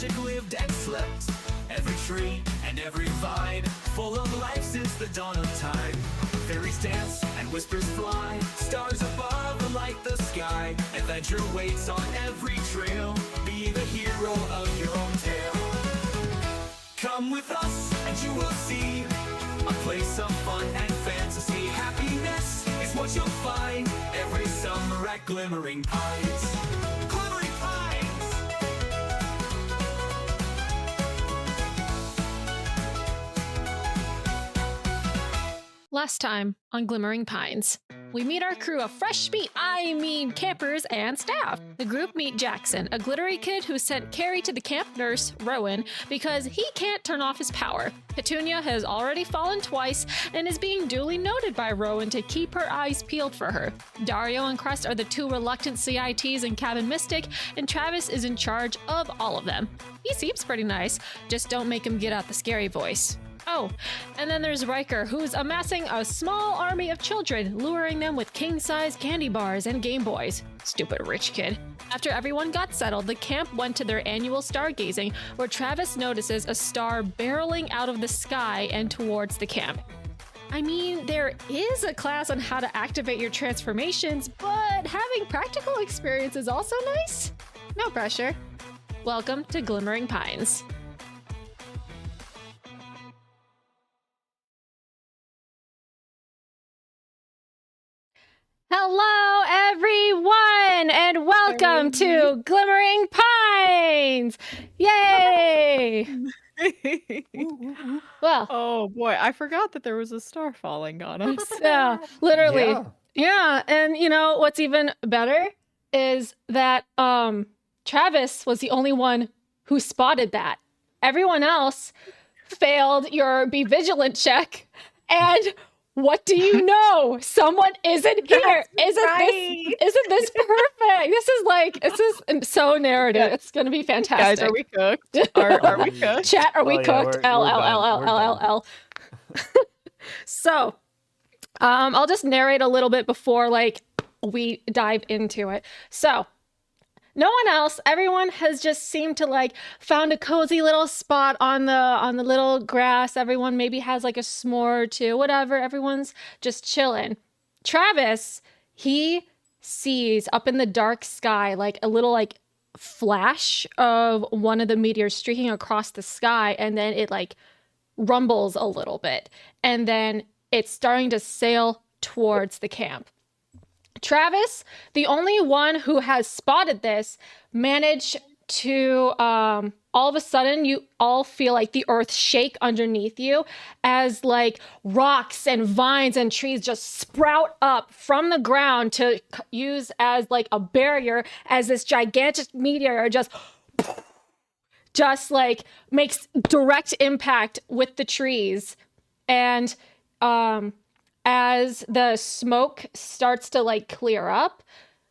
magic lived and slept. Every tree and every vine, full of life since the dawn of time. Fairies dance and whispers fly, stars above light the sky. Adventure waits on every trail, be the hero of your own tale. Come with us and you will see a place of fun and fantasy. Happiness is what you'll find every summer at Glimmering Pines. Glimmering Pines! Last time on Glimmering Pines, we meet our crew of campers and staff. The group meet Jackson, a glittery kid who sent Carrie to the camp nurse, Rowan, because he can't turn off his power. Petunia has already fallen twice and is being duly noted by Rowan to keep her eyes peeled for her. Dario and Crust are the two reluctant CITs in Cabin Mystic, and Travis is in charge of all of them. He seems pretty nice, just don't make him get out the scary voice. Oh, and then there's Riker, who's amassing a small army of children, luring them with king-size candy bars and Game Boys. Stupid rich kid. After everyone got settled, the camp went to their annual stargazing, where Travis notices a star barreling out of the sky and towards the camp. I mean, there is a class on how to activate your transformations, but having practical experience is also nice. No pressure. Welcome to Glimmering Pines. Hello, everyone, and welcome to Glimmering Pines! Yay! Well, oh boy, I forgot that there was a star falling on us. yeah, literally. Yeah, and you know what's even better is that Travis was the only one who spotted that. Everyone else failed your be vigilant check, and what do you know? Someone isn't here. Isn't this perfect? This is so narrative. Yeah. It's gonna be fantastic. Guys, are we cooked? Are we cooked? Chat, are we cooked? We're L. So, I'll just narrate a little bit before we dive into it. So, no one else, everyone has just seemed to found a cozy little spot on the little grass. Everyone maybe has a s'more or two, whatever. Everyone's just chilling. Travis, he sees up in the dark sky a little flash of one of the meteors streaking across the sky, and then it rumbles a little bit, and then it's starting to sail towards the camp. Travis, the only one who has spotted this, managed to, all of a sudden, you all feel the earth shake underneath you as rocks and vines and trees just sprout up from the ground to use as a barrier, as this gigantic meteor just makes direct impact with the trees. And, as the smoke starts to clear up,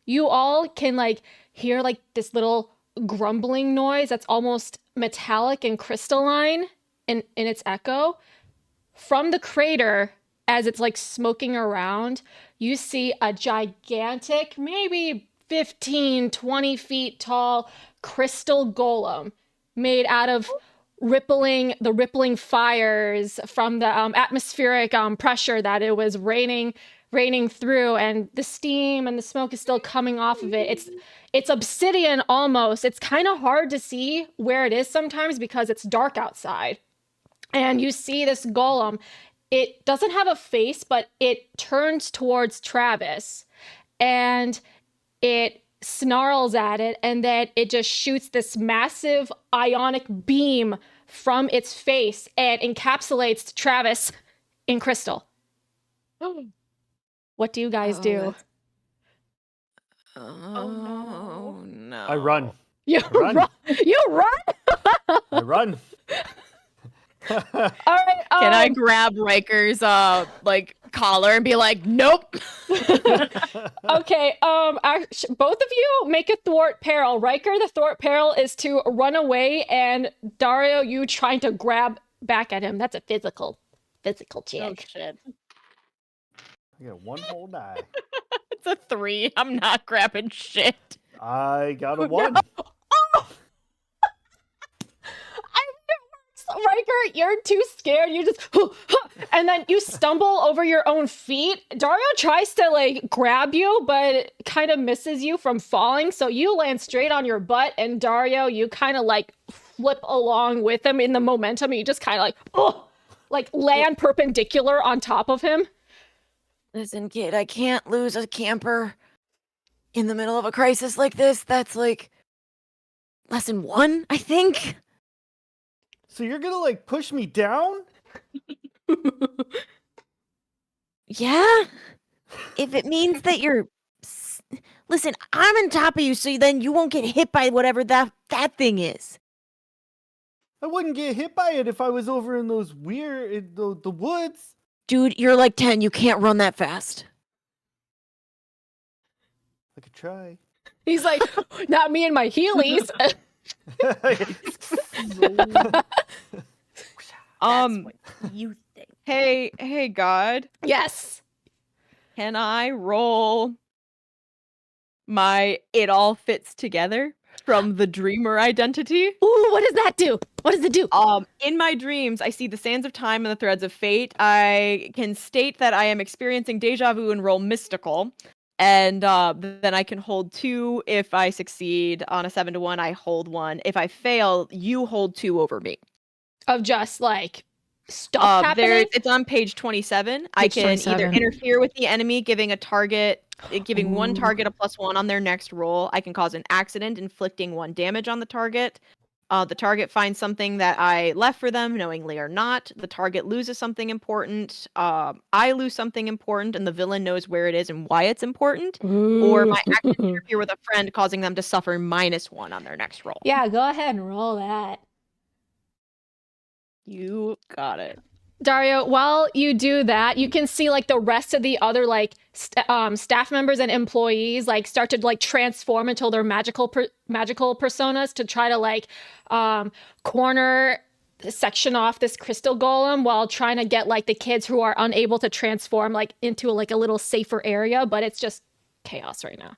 you all can hear this little grumbling noise that's almost metallic and crystalline in its echo. From the crater, as it's smoking around, you see a gigantic, maybe 15, 20 feet tall crystal golem made out of the rippling fires from the atmospheric pressure that it was raining through, and the steam and the smoke is still coming off of it. It's obsidian almost. It's kind of hard to see where it is sometimes because it's dark outside. And you see this golem. It doesn't have a face, but it turns towards Travis, and it snarls at it, and then it just shoots this massive ionic beam from its face and encapsulates Travis in crystal. What do you guys do? Oh no. I run. You run? You run? I run. All right. Can I grab Riker's collar and be like, nope? Okay. Both of you make a thwart peril. Riker, the thwart peril is to run away, and Dario, you trying to grab back at him. That's a physical check. Oh shit. I got one whole die. It's a 3. I'm not grabbing shit. I got a 1. you're too scared. You just and then you stumble over your own feet. Dario tries to like grab you, but it kind of misses you from falling. So you land straight on your butt, and Dario, you kind of like flip along with him in the momentum. And you just kind of like land perpendicular on top of him. Listen, kid, I can't lose a camper in the middle of a crisis like this. That's like lesson 1, I think. So you're gonna like push me down? Yeah? If it means that you're... Listen, I'm on top of you, so then you won't get hit by whatever that thing is. I wouldn't get hit by it if I was over in those the woods. Dude, you're like 10. You can't run that fast. I could try. He's like, not me and my Heelys. What you think? Hey, God. Yes. Can I roll my it all fits together from the dreamer identity? Ooh, what does that do? What does it do? In my dreams, I see the sands of time and the threads of fate. I can state that I am experiencing deja vu and roll mystical. And then I can hold 2. If I succeed on a 7 to 1, I hold 1. If I fail, you hold 2 over me. Of just like stuff happening? It's on page 27. I can 27. either interfere with the enemy, giving one target a +1 on their next roll. I can cause an accident, inflicting 1 damage on the target. The target finds something that I left for them, knowingly or not. The target loses something important. I lose something important, and the villain knows where it is and why it's important. Or my action interfere with a friend, causing them to suffer -1 on their next roll. Yeah, go ahead and roll that. You got it. Dario, while you do that, you can see like the rest of the other like staff members and employees like start to like transform until they're magical personas to try to like corner section off this crystal golem while trying to get like the kids who are unable to transform like into like a little safer area, but it's just chaos right now.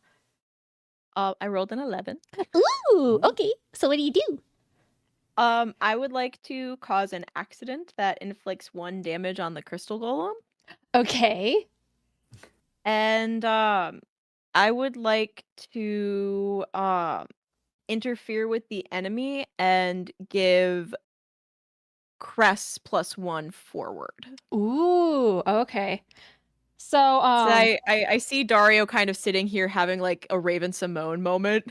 I rolled an 11. Ooh, okay. So what do you do? I would like to cause an accident that inflicts 1 damage on the crystal golem. Okay. And I would like to interfere with the enemy and give Cress +1 forward. Ooh, okay. So, So I see Dario kind of sitting here having like a Raven Simone moment.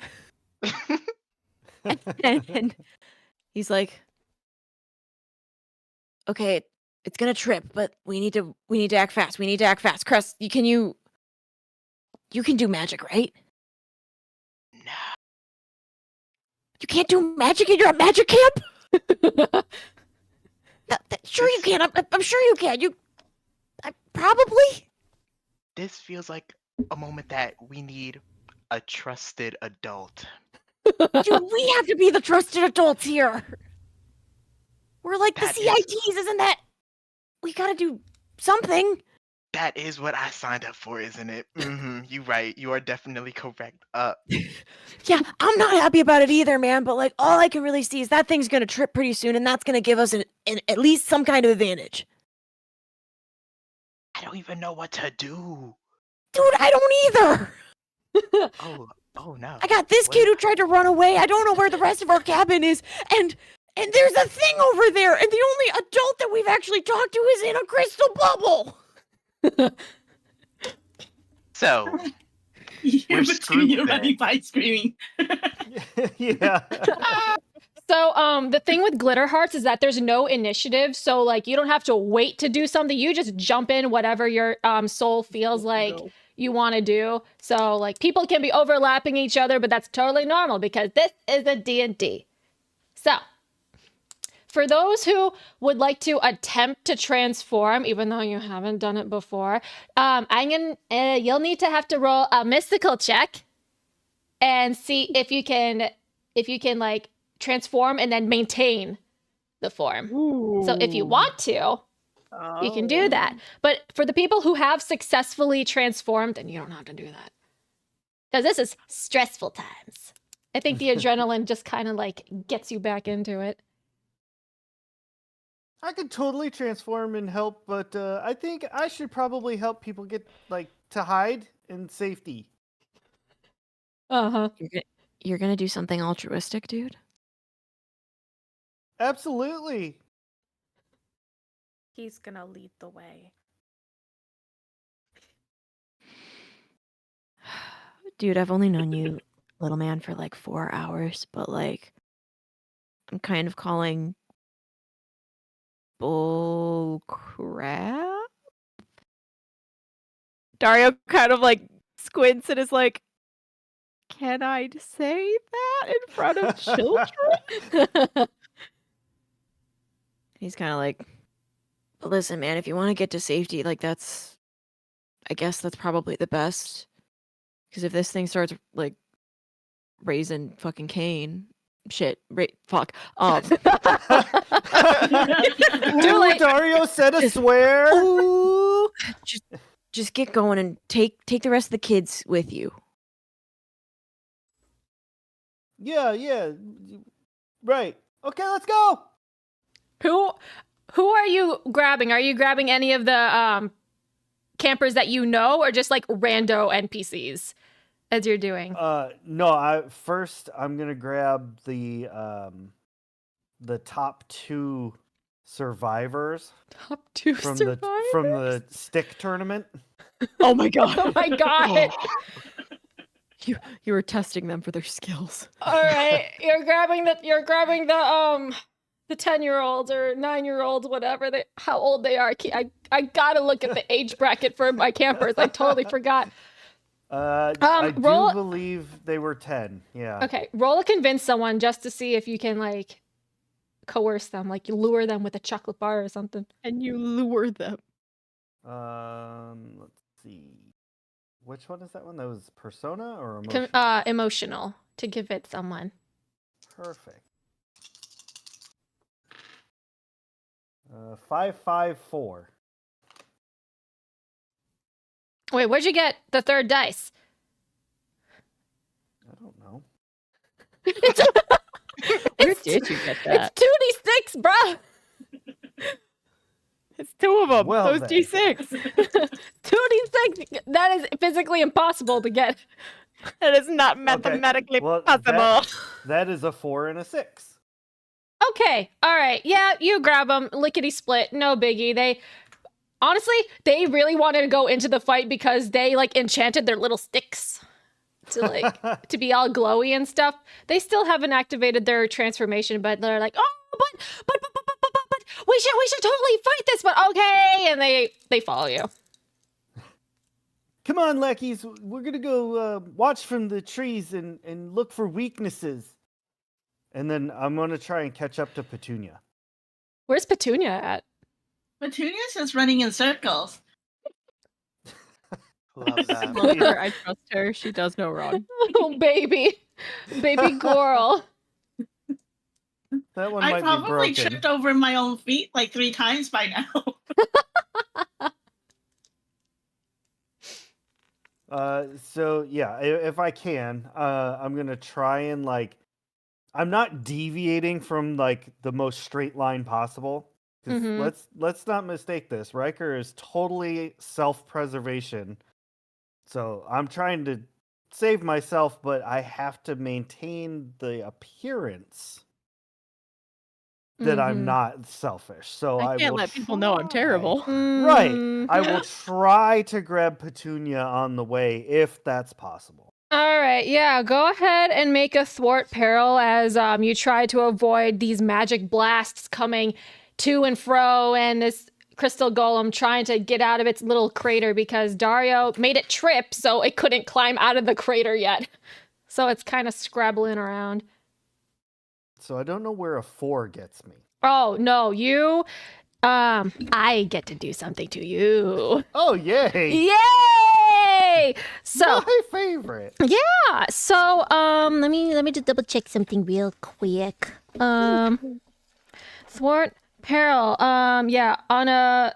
and he's like, okay, it's gonna trip, but we need to act fast. We need to act fast. Cress, you can do magic, right? No. You can't do magic and you're at magic camp? Sure you can. I'm sure you can. Probably. This feels like a moment that we need a trusted adult. Dude, we have to be the trusted adults here. We're like the That is- CITs, isn't that? We gotta do something. That is what I signed up for, isn't it? You right. You are definitely correct. Yeah, I'm not happy about it either, man. But like, all I can really see is that thing's gonna trip pretty soon, and that's gonna give us at least some kind of advantage. I don't even know what to do. Dude, I don't either. Oh no. I got this kid who tried to run away. I don't know where the rest of our cabin is, and there's a thing over there, and the only adult that we've actually talked to is in a crystal bubble. So Yeah, We're between screwed you then. running by screaming. Yeah. So, the thing with glitter hearts is that there's no initiative. So, like, you don't have to wait to do something. You just jump in whatever your soul feels like you want to do. So, like, people can be overlapping each other, but that's totally normal because this is a D&D. So, for those who would like to attempt to transform, even though you haven't done it before, you'll need to have to roll a mystical check and see if you can like transform and then maintain the form. So if you want to, you can do that. But for the people who have successfully transformed, then you don't have to do that. Because this is stressful times. I think the adrenaline just kind of like gets you back into it. I could totally transform and help, but I think I should probably help people get to hide in safety. Uh-huh. You're gonna do something altruistic, dude? Absolutely. He's gonna lead the way. Dude, I've only known you, little man, for like 4 hours, but like, I'm kind of calling bull crap. Dario kind of like squints and is like, "Can I say that in front of children?" He's kind of like, "But listen, man, if you want to get to safety, like I guess that's probably the best. Because if this thing starts like raising fucking Cain, shit, fuck. Too Ooh, late. Dario said a Just- swear. Ooh, just get going and take the rest of the kids with you." Yeah. Right. Okay, let's go. Who are you grabbing? Are you grabbing any of the campers that you know, or just like rando NPCs as you're doing? No, I'm gonna grab the top 2 survivors Top 2 from survivors? the stick tournament. Oh my god. Oh my god. You were testing them for their skills. All right, you're grabbing the 10-year-olds or 9-year-olds, whatever how old they are. I gotta look at the age bracket for my campers. I totally forgot. I do roll- believe they were 10. Yeah. Okay, roll to convince someone just to see if you can like coerce them, like you lure them with a chocolate bar or something. And you lure them. Let's see. Which one is that one? That was persona or emotion? Emotional to convince someone. Perfect. 554. Wait, where'd you get the third dice? I don't know. Where did you get that? It's 2d6, bro. It's 2 of them. Well Those then. D6. 2d6. That is physically impossible to get. That is not mathematically Well, possible. that is a 4 and a 6. Okay, all right. Yeah, you grab them, lickety split, no biggie. They really wanted to go into the fight because they like enchanted their little sticks to like to be all glowy and stuff. They still haven't activated their transformation, but they're like, oh, but we should totally fight this. But okay, and they follow you. Come on, lackeys. We're gonna go watch from the trees and look for weaknesses. And then I'm gonna try and catch up to Petunia. Where's Petunia at? Petunia's just running in circles. Love that. Love her. I trust her. She does no wrong. Oh, baby girl. That one I might be probably broken. tripped over my own feet like 3 times by now. So yeah, if I can, I'm gonna try and I'm not deviating from the most straight line possible. 'Cause Mhm. let's not mistake this. Riker is totally self-preservation. So I'm trying to save myself, but I have to maintain the appearance that I'm Mhm. not selfish. So I can't will let people know I'm try. terrible. Right. Mm. I will try to grab Petunia on the way if that's possible. All right, yeah, go ahead and make a thwart peril as you try to avoid these magic blasts coming to and fro, and this crystal golem trying to get out of its little crater because Dario made it trip, so it couldn't climb out of the crater yet. So it's kind of scrabbling around. So I don't know where a 4 gets me. Oh no, you, I get to do something to you. Oh, yay! Yay! So. My favorite. Yeah. So, let me just double check something real quick. Thwart peril. Yeah. On a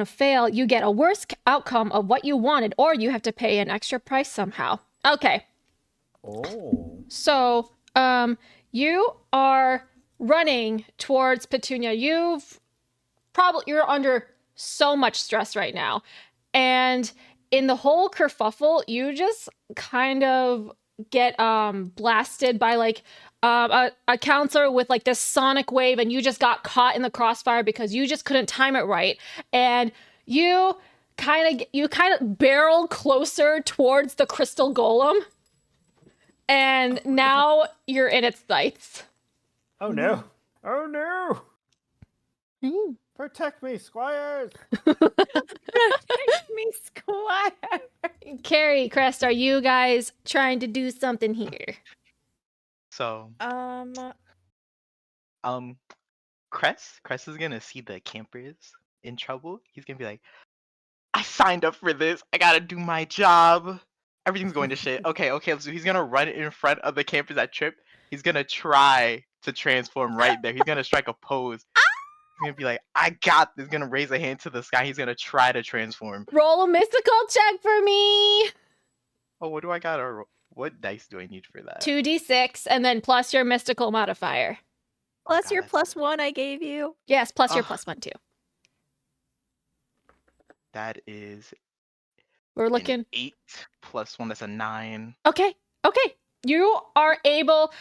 fail, you get a worse outcome of what you wanted, or you have to pay an extra price somehow. Okay. Oh. So, you are running towards Petunia. You're under so much stress right now. And in the whole kerfuffle, you just kind of get blasted by like a counselor with like this sonic wave, and you just got caught in the crossfire because you just couldn't time it right. And you kind of barrel closer towards the crystal golem. And now you're in its sights. Oh no! Oh no! Mm. Protect me, squires! Me squire. Carrie, Crest, are you guys trying to do something here? So, Um, Cress is gonna see the campers in trouble. He's gonna be like, I signed up for this. I gotta do my job. Everything's going to shit. Okay, so he's gonna run in front of the campers that trip. He's gonna try to transform right there. He's gonna strike a pose. He's gonna be like, I got this. He's gonna raise a hand to the sky. He's gonna try to transform. Roll a mystical check for me. Oh, what do I got? Or what dice do I need for that? 2d6 and then plus your mystical modifier. plus God, your that's- +1 I gave you. Yes, plus your Ugh. +1 too. That is We're an looking. 8 plus 1. That's a 9. Okay. You are able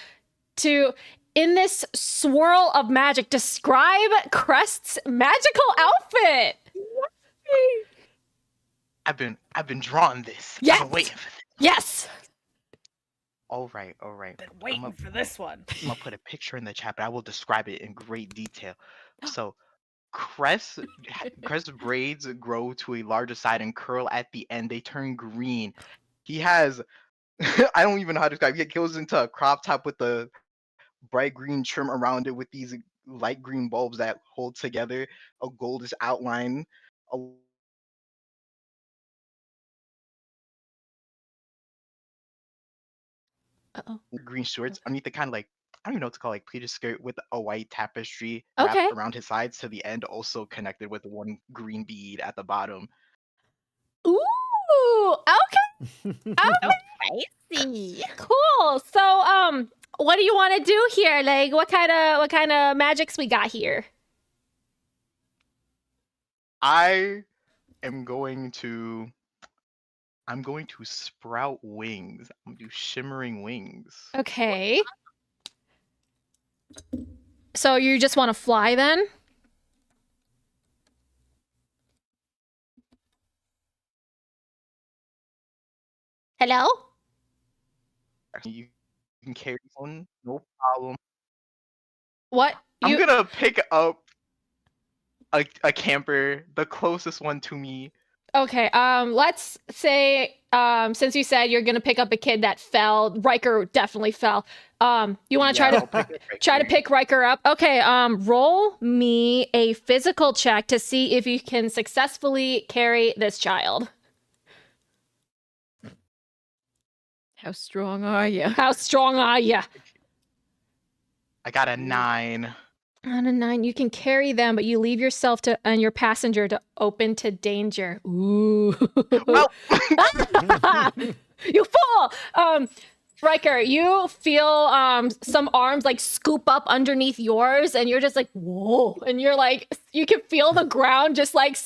to, in this swirl of magic, describe Crest's magical outfit. I've been drawing this. I've Yes. been waiting for this. Yes. All right. Waiting for this one. I'm gonna put a picture in the chat, but I will describe it in great detail. So, Cress braids grow to a larger side and curl at the end. They turn green. He has, I don't even know how to describe. He goes into a crop top with the bright green trim around it with these light green bulbs that hold together a goldish outline. Uh-oh. Green shorts underneath the kind of like, I don't even know what to call, like pleated skirt with a white tapestry wrapped Okay. around his sides to the end, also connected with one green bead at the bottom. Ooh. Okay. Spicy. Cool. So, what do you want to do here? Like, what kind of magics we got here? I'm going to sprout wings. I'm gonna do shimmering wings. Okay. So you just want to fly then? Hello? You can carry one, no problem. What? I'm gonna pick up a camper, the closest one to me. Okay, let's say, since you said you're gonna pick up a kid that fell, Riker definitely fell. You want to Yeah, try I'll pick it right to here. pick Riker up? Okay, roll me a physical check to see if you can successfully carry this child. How strong are you? How strong are you? I got a 9. On a 9, you can carry them, but you leave yourself and your passenger to open to danger. Ooh. Well, You fool! Riker, you feel some arms like scoop up underneath yours, and you're just like, whoa. And you're like, you can feel the ground just like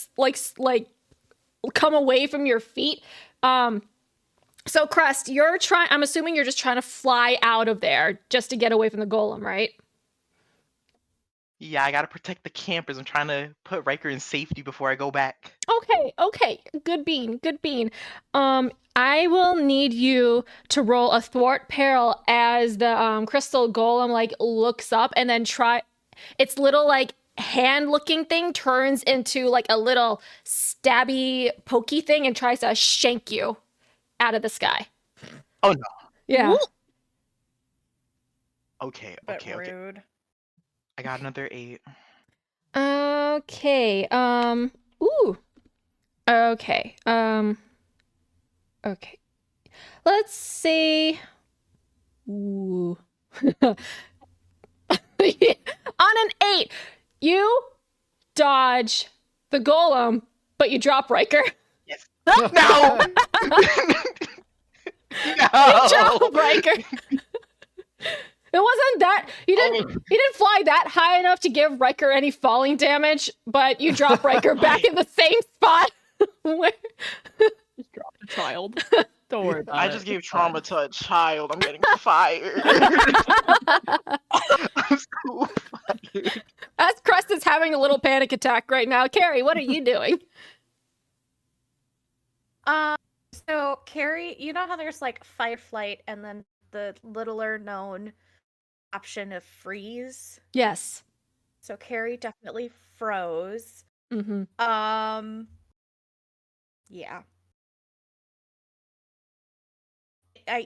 come away from your feet. So Crest, I'm assuming you're just trying to fly out of there just to get away from the golem, right? yeah, I gotta protect the campers. I'm trying to put Riker in safety before I go back. Okay. Good bean. I will need you to roll a thwart peril as the crystal golem like looks up and then its little like hand looking thing turns into like a little stabby pokey thing and tries to shank you out of the sky. Oh no. Yeah. Okay. Rude. I got another 8. Okay. Ooh. Okay. Okay. Let's see. Ooh. On an 8, you dodge the golem, but you drop Riker. Yes. No. You drop No. Riker. It wasn't that you didn't fly that high enough to give Riker any falling damage, but you drop Riker back in the same spot. where... Just dropped a child. Don't worry about it. I just gave It's fine. trauma to a child. I'm getting fired. I'm so fired. As Crest is having a little panic attack right now. Carrie, what are you doing? So Carrie, you know how there's like fight or flight and then the littler known option of freeze? Yes. So Carrie definitely froze. Mm-hmm. Yeah.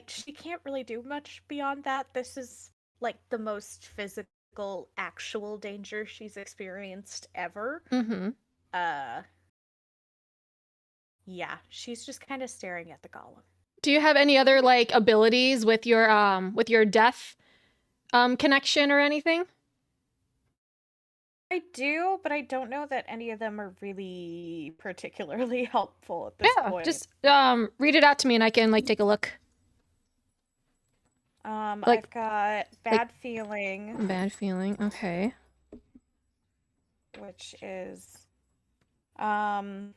She can't really do much beyond that. This is like the most physical, actual danger she's experienced ever. Mm-hmm. Yeah, she's just kind of staring at the golem. Do you have any other like abilities with your death connection or anything? I do, but I don't know that any of them are really particularly helpful at this point. Just read it out to me and I can like take a look. like- I've got bad feeling, Bad feeling. Okay. which is when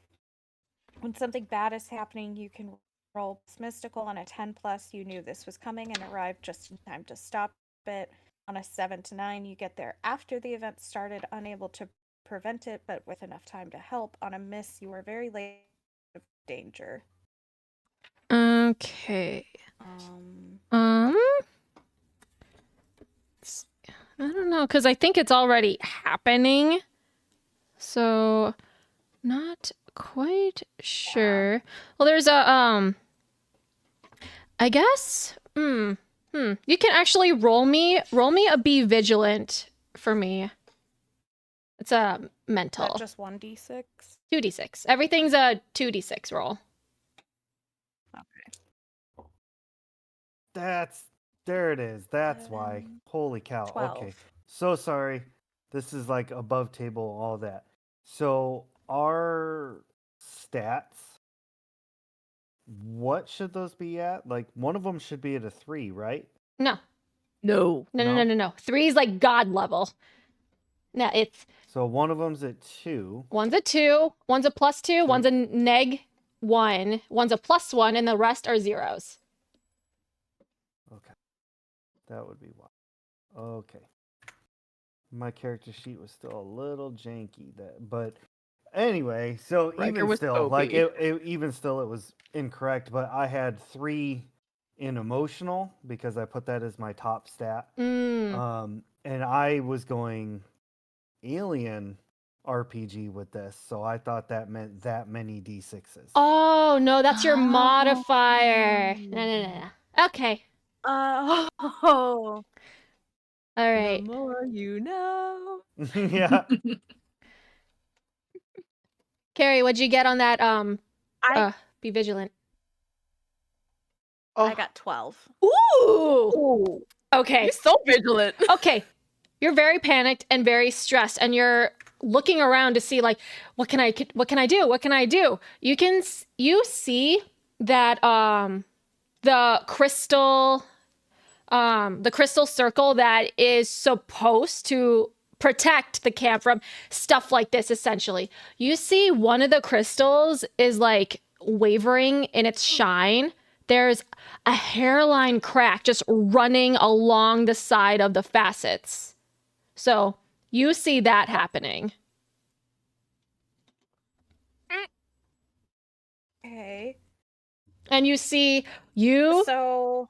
something bad is happening, you can roll mystical on a 10 plus. You knew this was coming and arrived just in time to stop it. On a 7 to 9, you get there after the event started, unable to prevent it, but with enough time to help. On a miss, you are very late of danger. Okay. I don't know, because I think it's already happening. So, not quite sure. Well, there's a, I guess, you can actually roll me a be vigilant for me. It's a mental. Is that just 1d6? 2d6. Everything's a 2d6 roll. There it is. That's why. 11, Holy cow. 12. Okay. So sorry. This is like above table, all that. So our stats, what should those be at? Like one of them should be at a 3, right? No. No. No. 3 is like God level. No, it's So one of them's at 2. one's a 2, one's a +2, one's a -1, one's a +1, and the rest are zeros. Okay. That would be why. Okay. My character sheet was still a little janky, but anyway, so Riker even was still, like OP. it was incorrect, but I had 3 in emotional because I put that as my top stat. And I was going alien RPG with this, so I thought that meant that many D6s. Oh, no, that's your modifier. No. Okay. Oh. All right. The more you know. Yeah. Carrie, what'd you get on that I be vigilant? Oh, I got 12. Ooh. Okay. He's so vigilant. Okay. You're very panicked and very stressed, and you're looking around to see like what can I do? You see that the crystal circle that is supposed to protect the camp from stuff like this, essentially. You see one of the crystals is like wavering in its shine. There's a hairline crack just running along the side of the facets. So you see that happening. Okay. And you see So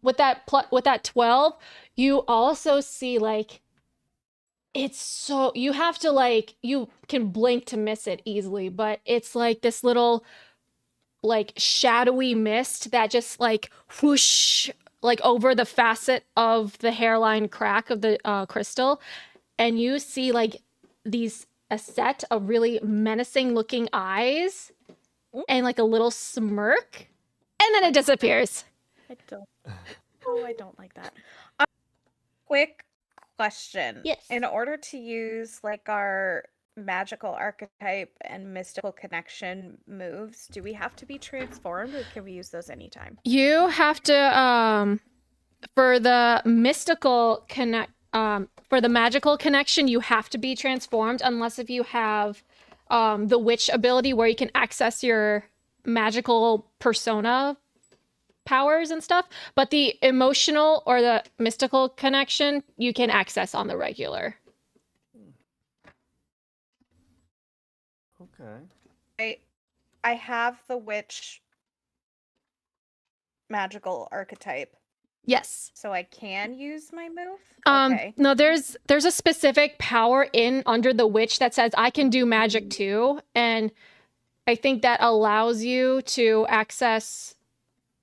with that 12, you also see like it's so you have to like you can blink to miss it easily, but it's like this little like shadowy mist that just like whoosh like over the facet of the hairline crack of the crystal, and you see like a set of really menacing looking eyes and like a little smirk, and then it disappears. I don't like that. Quick question. Yes. In order to use like our magical archetype and mystical connection moves, do we have to be transformed or can we use those anytime? You have to for the mystical for the magical connection, you have to be transformed unless if you have the witch ability where you can access your magical persona powers and stuff. But the emotional or the mystical connection, you can access on the regular. Okay. I have the witch magical archetype, Yes. so I can use my move. Okay. No, there's a specific power in under the witch that says I can do magic too, and I think that allows you to access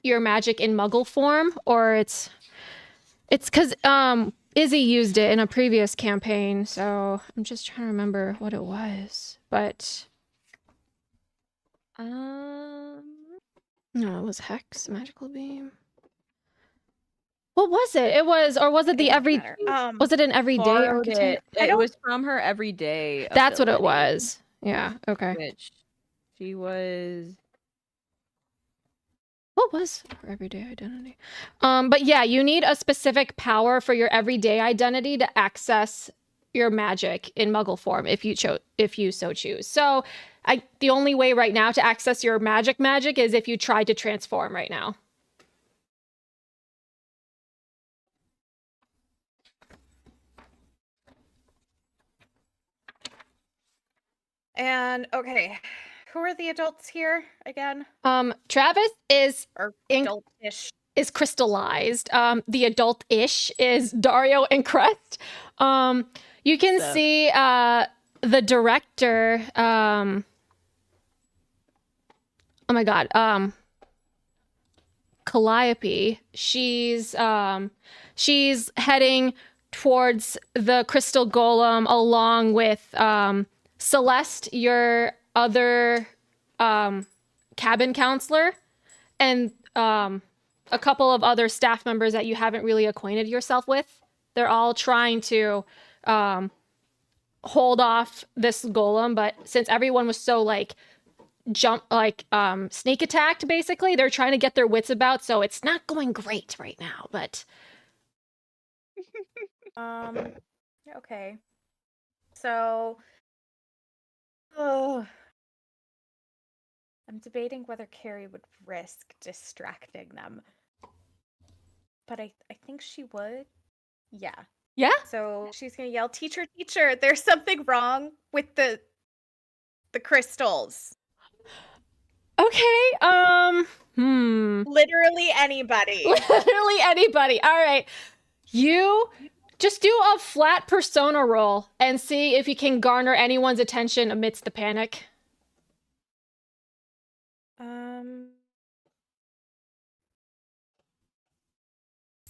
your magic in muggle form, or it's because Izzy used it in a previous campaign, so I'm just trying to remember what it was. But no, it was Hex, Magical Beam. What was it? It was, or was it the every? Was it an everyday Borrowed archetype? it. It was from her everyday. That's what it ability, was. Yeah. Okay. Which she was. What was her everyday identity? But yeah, you need a specific power for your everyday identity to access your magic in Muggle form if you so choose. So, the only way right now to access your magic is if you try to transform right now. And okay, who are the adults here again? Travis is Or adult-ish. is crystallized. The adult-ish is Dario and Crest. You can see the director. Oh my god. Calliope. She's heading towards the crystal golem along with Celeste, your other cabin counselor, and a couple of other staff members that you haven't really acquainted yourself with. They're all trying to hold off this golem, but since everyone was so sneak attacked, basically, they're trying to get their wits about, so it's not going great right now, but Okay. So I'm debating whether Carrie would risk distracting them. But I think she would. Yeah. Yeah? So she's gonna yell, "Teacher, teacher, there's something wrong with the crystals." Okay, Literally anybody. Literally anybody. All right. You just do a flat persona roll and see if you can garner anyone's attention amidst the panic.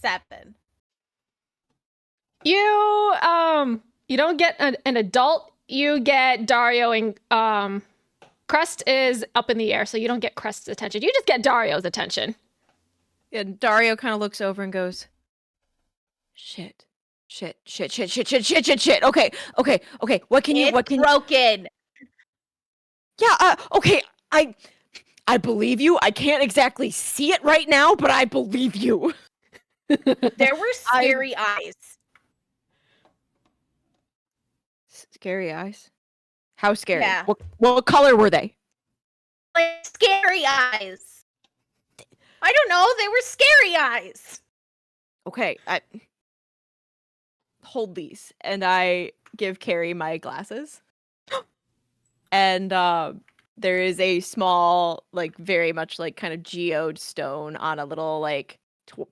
7. You don't get an adult. You get Dario, and Crest is up in the air, so you don't get Crest's attention. You just get Dario's attention. And Dario kind of looks over and goes, Shit. Okay. What can broken. Yeah, okay. I believe you. I can't exactly see it right now, but I believe you. There were scary eyes. Scary eyes? How scary? Yeah. What color were they? Like scary eyes. I don't know. They were scary eyes. Okay, I hold these, and I give Carrie my glasses. And there is a small, very much kind of geode stone on a little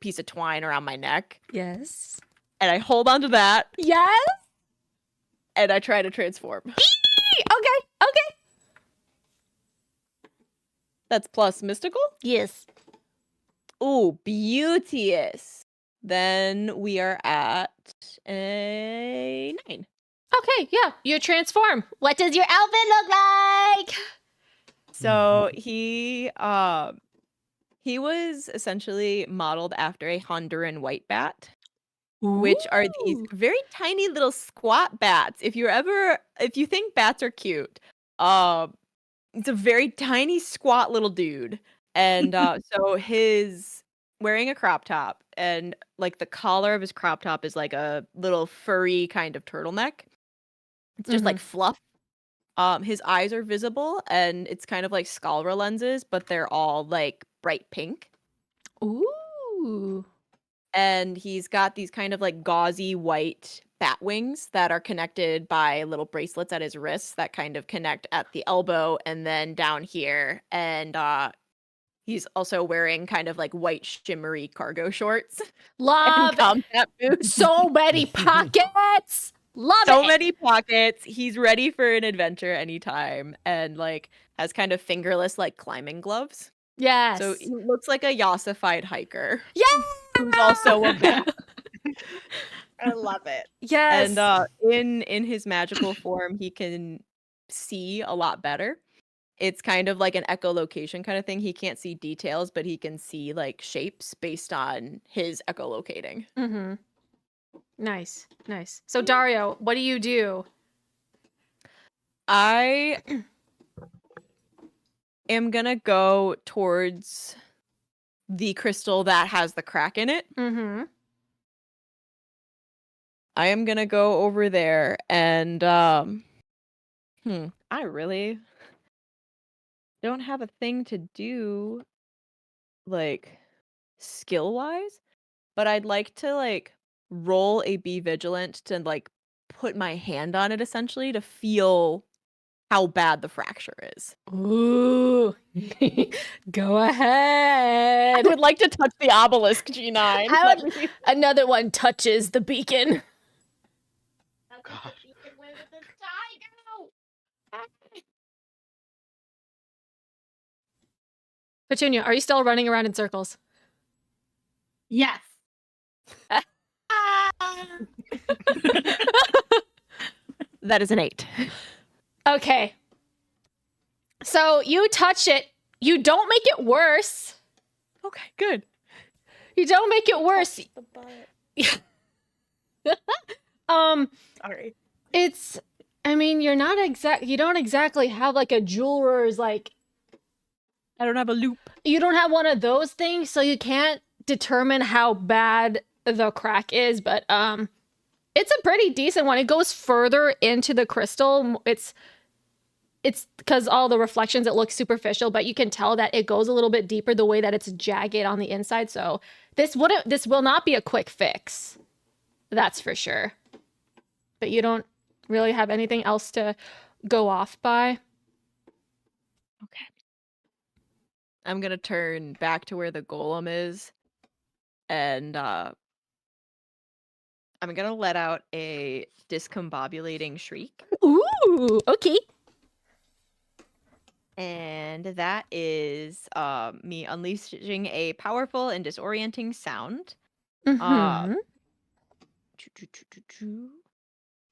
piece of twine around my neck. Yes. And I hold onto that. Yes. And I try to transform. Okay. That's plus mystical? Yes. Ooh, beauteous. Then we are at a 9. Okay, yeah, you transform. What does your outfit look like? So he was essentially modeled after a Honduran white bat, which are these very tiny little squat bats. If you think bats are cute, it's a very tiny squat little dude. And so his wearing a crop top, and like the collar of his crop top is like a little furry kind of turtleneck. It's just like fluff. His eyes are visible, and it's kind of like Scalra lenses, but they're all like bright pink. Ooh. And he's got these kind of like gauzy white bat wings that are connected by little bracelets at his wrists that kind of connect at the elbow and then down here. And he's also wearing kind of like white shimmery cargo shorts and Love combat boots. so many pockets. Love So it. many pockets. He's ready for an adventure anytime, and like has kind of fingerless like climbing gloves. Yes. So he looks like a yassified hiker yeah. who's also a bat. I love it. Yes. And in his magical form, he can see a lot better. It's kind of like an echolocation kind of thing. He can't see details, but he can see like shapes based on his echolocating. Mm-hmm. Nice. Nice. So Dario, what do you do? I am gonna go towards the crystal that has the crack in it. Mm-hmm. I am gonna go over there and I really don't have a thing to do like skill wise, but I'd like to like roll a be vigilant to like put my hand on it essentially to feel how bad the fracture is. Ooh. Go I ahead. would like to touch the obelisk, G9. How Let would- me- Another one touches the beacon. God. Petunia, are you still running around in circles? Yes. That is an 8. Okay. So you touch it. You don't make it worse. Okay, good. You don't make it worse. Touch the butt. Sorry. It's, I mean, you don't exactly have like a jeweler's, like, I don't have a loop. you don't have one of those things, so you can't determine how bad the crack is, but it's a pretty decent one. It goes further into the crystal. It's because all the reflections, it looks superficial, but you can tell that it goes a little bit deeper the way that it's jagged on the inside. So this will not be a quick fix. That's for sure. But you don't really have anything else to go off by. Okay. I'm gonna turn back to where the golem is, and I'm gonna let out a discombobulating shriek, Ooh, okay. and that is me unleashing a powerful and disorienting sound. Mm-hmm.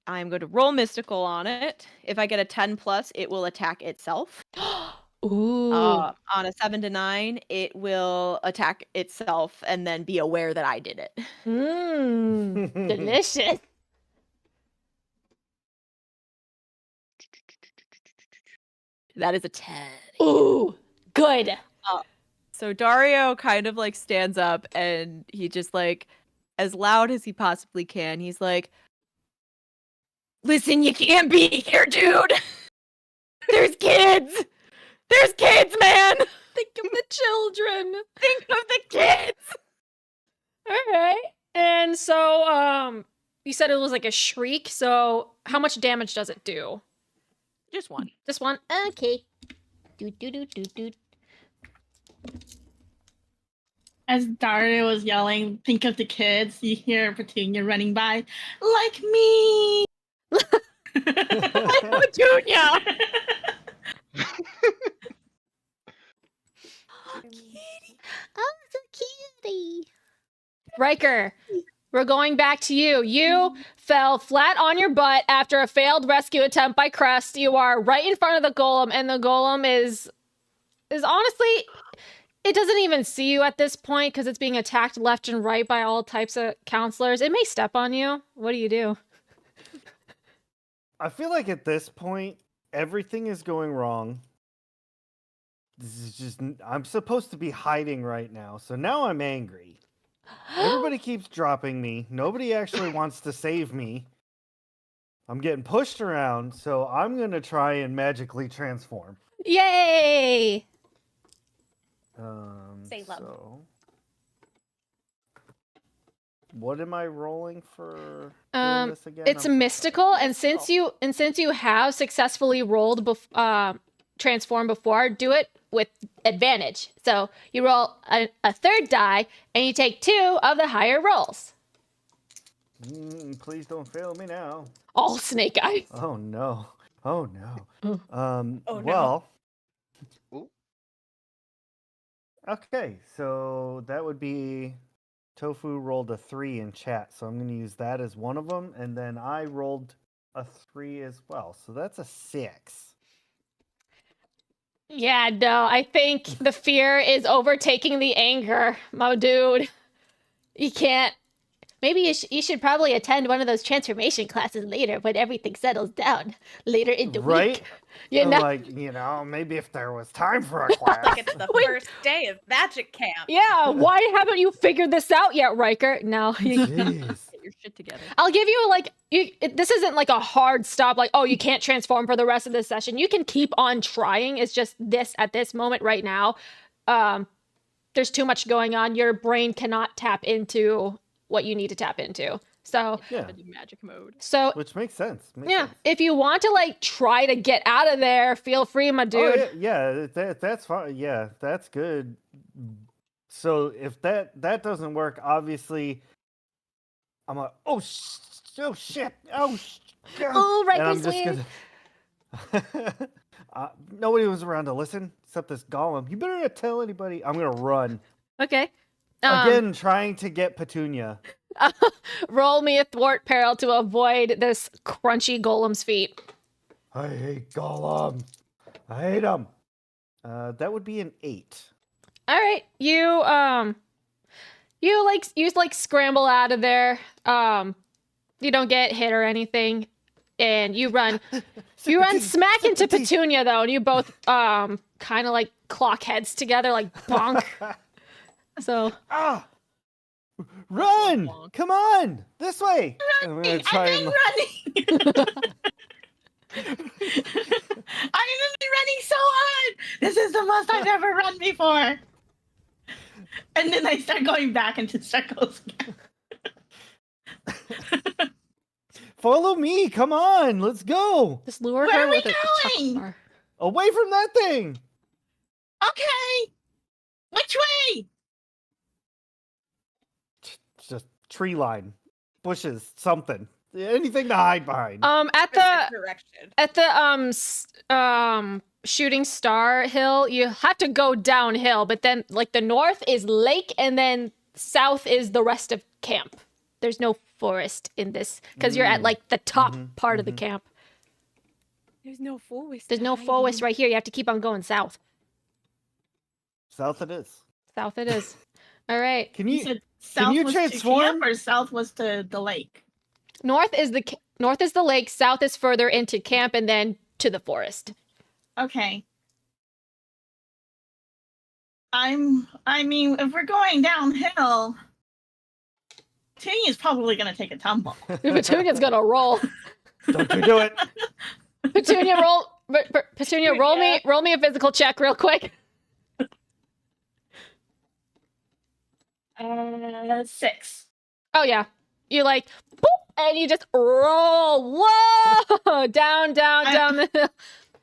I'm going to roll mystical on it. If I get a 10 plus, it will attack itself. Ooh. On a 7 to 9, it will attack itself and then be aware that I did it. Mmm. Delicious. That is a 10. Ooh. Good. So Dario kind of like stands up and he just like, as loud as he possibly can, he's like, "Listen, you can't be here, dude. There's kids. There's kids, man. Think of the children. Think of the kids." All right. And so, you said it was like a shriek. So, how much damage does it do? Just one. This one? Okay. Do do do do do. As Dario was yelling, think of the kids, you hear Petunia running by, like me! Petunia. Oh, so cutie. Riker, we're going back to you. You fell flat on your butt after a failed rescue attempt by Crest. You are right in front of the golem, and the golem is honestly, it doesn't even see you at this point because it's being attacked left and right by all types of counselors. It may step on you. What do you do? I feel like at this point, everything is going wrong. This is just. I'm supposed to be hiding right now, so now I'm angry. Everybody keeps dropping me. Nobody actually wants to save me. I'm getting pushed around, so I'm gonna try and magically transform. Yay! Say love. So, what am I rolling for doing this again? It's mystical, and since you have successfully rolled transform before, do it with advantage. So you roll a third die, and you take 2 of the higher rolls. Please don't fail me now. All snake eyes. Oh no! Oh no! Oh. Oh, no. Well. Ooh. Okay, so that would be Tofu rolled a 3 in chat, so I'm going to use that as one of them, and then I rolled a 3 as well, so that's a 6. Yeah, no, I think the fear is overtaking the anger, my dude. You can't. Maybe you should probably attend one of those transformation classes later when everything settles down later in the Right? week. You know? Like, maybe if there was time for a class. Like it's the first day of magic camp. Yeah, why haven't you figured this out yet, Riker? No, Jeez. Get your shit together. I'll give you this isn't like a hard stop, like, oh, you can't transform for the rest of the session. You can keep on trying. It's just at this moment right now, there's too much going on. Your brain cannot tap into what you need to tap into. So Yeah. Magic mode. So Which makes sense. yeah, if you want to try to get out of there, feel free, my dude. Oh, yeah, that's fine. Yeah, that's good. So if that doesn't work, obviously, I'm like, oh shit, Oh, and I'm Riker's just gonna. Nobody was around to listen except this golem. You better not tell anybody. I'm gonna run Okay. again, trying to get Petunia. Roll me a thwart peril to avoid this crunchy golem's feet. I hate golem. I hate him. That would be an 8. All right, you scramble out of there. You don't get hit or anything, and you run. You run smack into Petunia though, and you both kind of clock heads together, like bonk. So Run! Come on, this way. I'm gonna try I'm and. running. I'm running so hard. This is the most I've ever run before. And then I start going back into circles again. Follow me, come on, let's go. just lure Where her are we with a going? chuckle. Away from that thing. Okay. Which way? Just tree line, bushes, something, anything to hide behind. At the shooting star hill, you have to go downhill, but then the north is lake, and then south is the rest of camp. There's no forest in this because you're at the top part of the camp. There's no forest. There's no forest right here. You have to keep on going south. South it is. South it is. All right. Can You you? said south you was transform? to camp or south was to the lake? North is the lake. South is further into camp, and then to the forest. Okay. I mean, if we're going downhill, Tinia's probably gonna take a tumble. Petunia's gonna roll. Don't you do it. Petunia, Petunia, roll me a physical check real quick. 6. Oh yeah, you boop, and you just roll. Whoa, down the hill.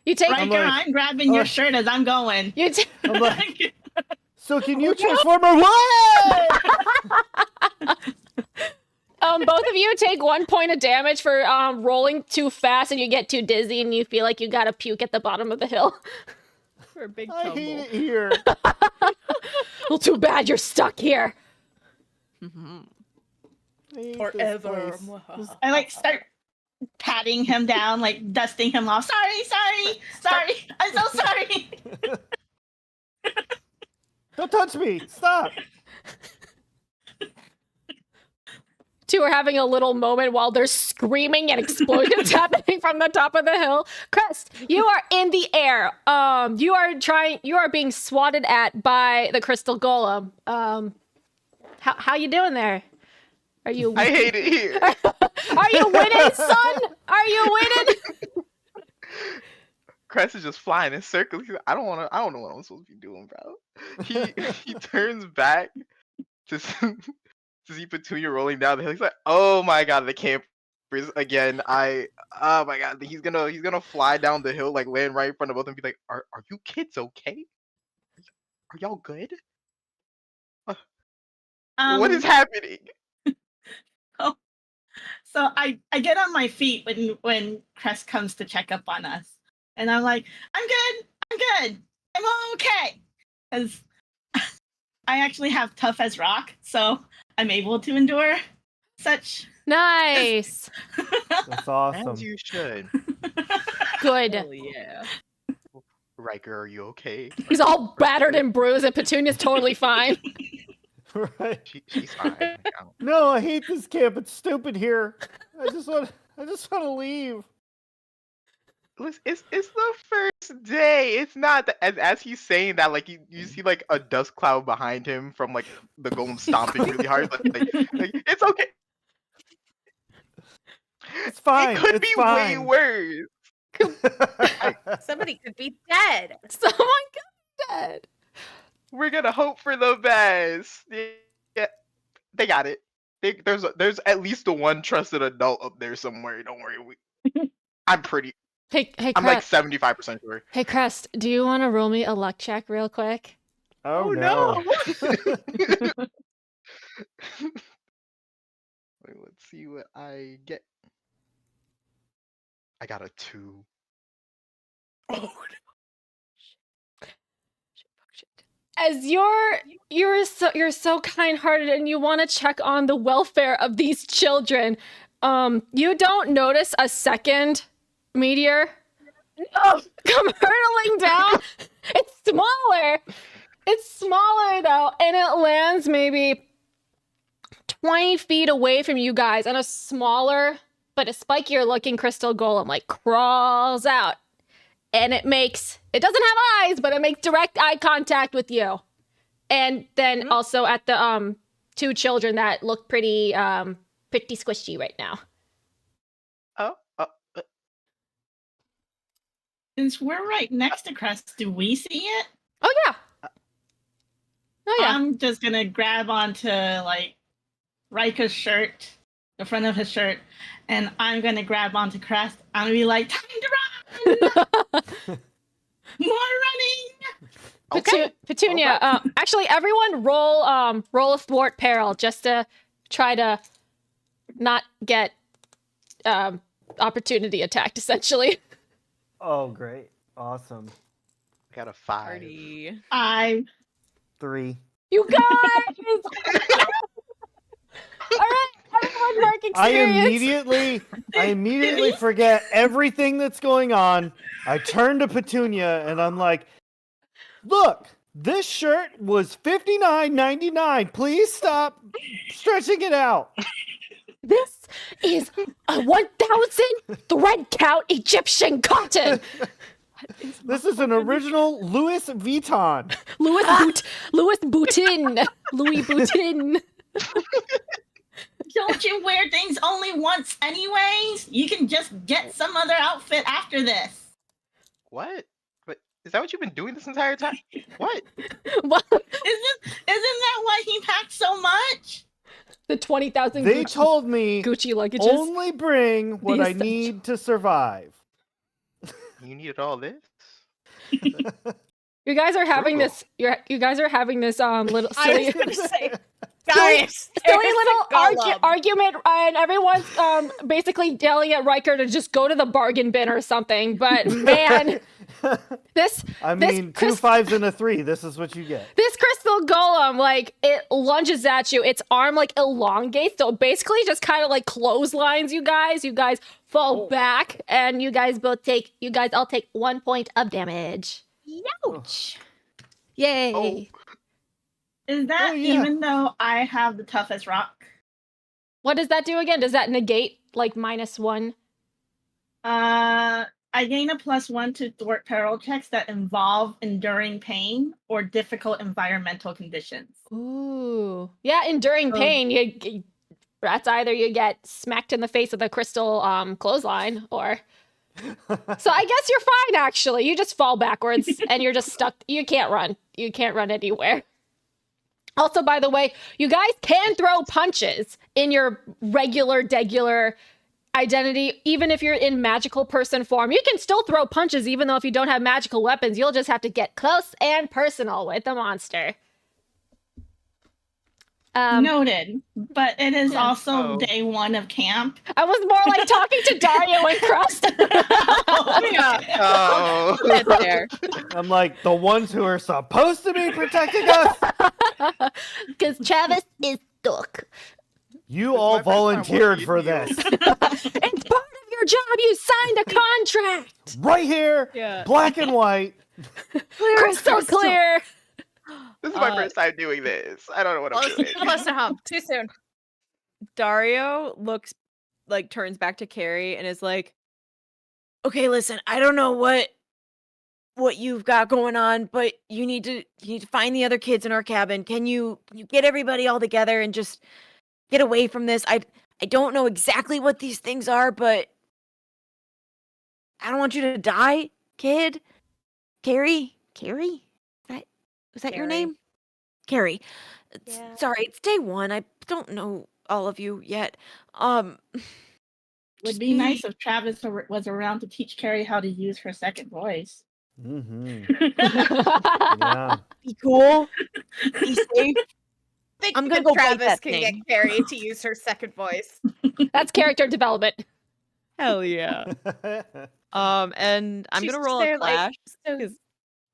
You take. Riker, like, I'm grabbing your shirt as I'm going. You t- I'm like, so can you transform her? What? both of you take 1 point of damage for rolling too fast, and you get too dizzy, and you feel like you gotta puke at the bottom of the hill. For a big I tumble. hate it here. Well, too bad you're stuck here. I hate this Forever. place. I start patting him down, dusting him off. Sorry. I'm so sorry. Don't touch me. Stop. two are having a little moment while there's screaming and explosions happening from the top of the hill. Crest, you are in the air. You are being swatted at by the crystal golem. How you doing there? Are you I hate it here. Are you winning, son? Are you winning? Crest is just flying in circles. He's like, I don't know what I'm supposed to be doing, bro. He turns back to see Petunia rolling down the hill. He's like, oh my god, the campers again. Oh my god, he's gonna fly down the hill, like land right in front of both and be like, are you kids okay? Are y'all good? What is happening? So I get on my feet when Crest comes to check up on us, and I'm like, I'm good, I'm okay, because I actually have tough as rock, so I'm able to endure such. Nice. That's awesome. As you should. Good. Hell yeah. Riker, are you okay? He's all battered and bruised, and Petunia's totally fine. Right? She's fine. Like, I don't- No, I hate this camp. It's stupid here. I just want to leave. Listen, it's the first day. It's not that, as he's saying that, like you see like a dust cloud behind him from like the golem stomping really hard. But, like it's okay. It's fine. It could it's be fine. way worse. Somebody could be dead. Someone got dead. We're gonna hope for the best. Yeah, they got it. There's at least the one trusted adult up there somewhere. Don't worry. I'm I'm like Crest. 75% sure. Hey, Crest, do you want to roll me a luck check real quick? Oh no. Wait, let's see what I get. I got a 2. Oh As you're so kind-hearted and you want to check on the welfare of these children, you don't notice a second meteor come hurtling down. It's smaller though, and it lands maybe 20 feet away from you guys, and a smaller but a spikier looking crystal golem like crawls out, and it doesn't have eyes, but it makes direct eye contact with you. And then also at the two children that look pretty squishy right now. Since we're right next to Crest, do we see it? Oh yeah. I'm just gonna grab onto like Riker's shirt, the front of his shirt, and I'm gonna grab onto Crest. I'm gonna be like, time to run! More running! Okay. Petunia, actually everyone roll a thwart peril just to try to not get opportunity attacked, essentially. Oh, great. Awesome. I got a 5. Party. 3. You guys! All right, everyone mark experience. I immediately forget everything that's going on. I turn to Petunia and I'm like, look, this shirt was $59.99. Please stop stretching it out. This is a 1,000 thread count Egyptian cotton. This is an original Louis Vuitton. Louis Boutin. Louis Boutin. Don't you wear things only once anyways? You can just get some other outfit after this. What? But is that what you've been doing this entire time? What? What? Isn't that why he packed so much? The 20,000 They told me Gucci luggages. only bring what The I need to survive. You needed all this? You guys are having this. You guys are having this little I silly, was gonna say, guys, silly there's little a golem. argument, and everyone's basically yelling at Riker to just go to the bargain bin or something. But man, this I this mean, Chris- 2 5s and a 3. This is what you get. this crystal golem, like, it lunges at you. Its arm like elongates, so it basically just kind of like clotheslines you guys. You guys fall back, and you guys all take 1 point of damage. Ouch. Yay! Oh. Is that Oh, yeah. even though I have the toughest rock? What does that do again? Does that negate like -1? I gain a +1 to thwart peril checks that involve enduring pain or difficult environmental conditions. Ooh. Yeah, enduring Oh. pain. That's either you get smacked in the face with a crystal clothesline, or so I guess you're fine actually. You just fall backwards and you're just stuck. You can't run. You can't run anywhere. Also, by the way, you guys can throw punches in your regular identity, even if you're in magical person form. You can still throw punches, even though if you don't have magical weapons, you'll just have to get close and personal with the monster. Noted, but it is also Oh. day 1 of camp. I was more like talking to Dario and Crust. Oh. That's fair. I'm like, the ones who are supposed to be protecting us. Because Travis is stuck. You It's all my first time volunteered watching for you. this. It's part of your job. You signed a contract. Right here, Yeah. black and white. Crystal clear. This is my first time doing this. I don't know what I'm doing. Close to home. Too soon. Dario turns back to Carrie and is like, okay, listen, I don't know what you've got going on, but you need to find the other kids in our cabin. Can you get everybody all together and just get away from this? I don't know exactly what these things are, but I don't want you to die, kid. Carrie? Was that your Carrie. name? Carrie. Yeah. Sorry, it's day 1. I don't know all of you yet. Would Just be nice if Travis was around to teach Carrie how to use her second voice. Mm-hmm. That's Yeah. Be cool. Be safe. Think I'm gonna that go bite Travis that can thing. get Carrie to use her second voice. character development. Hell yeah. And I'm She's gonna just roll there, a like, clash so- because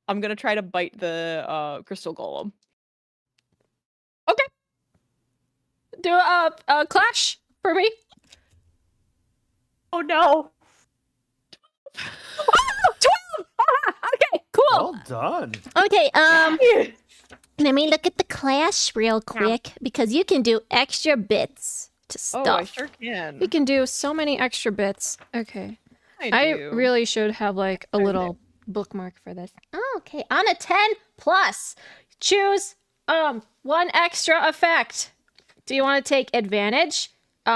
I'm gonna try to bite the crystal golem. Do a clash for me. Oh no. 12! Okay, cool. Well done. Okay, let me look at the clash real quick because you can do extra bits to stuff. Oh, I sure can. You can do so many extra bits. Okay. I do. really should have like a little bookmark for this. Oh, okay. On a 10 plus, choose one extra effect. Do you want to take advantage?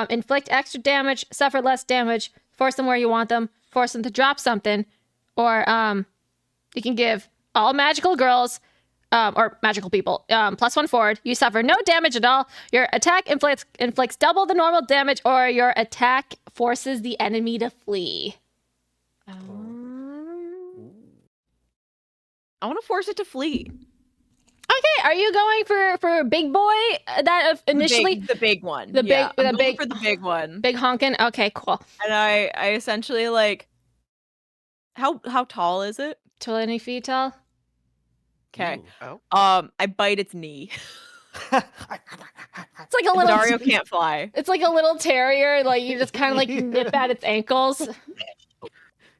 Inflict extra damage, suffer less damage, force them where you want them, force them to drop something, or you can give all magical girls or magical people +1 forward. You suffer no damage at all. Your attack inflicts double the normal damage, or your attack forces the enemy to flee. I want to force it to flee. Okay, are you going for big boy that initially the big one. the Yeah, big- I'm the going big- for the big one. big honkin'? Okay, cool. And I essentially like how tall is it? 20 feet tall. Okay. Oh. I bite its knee. It's like a little Dario can't fly. It's like a little terrier. Like you just kind of like nip at its ankles.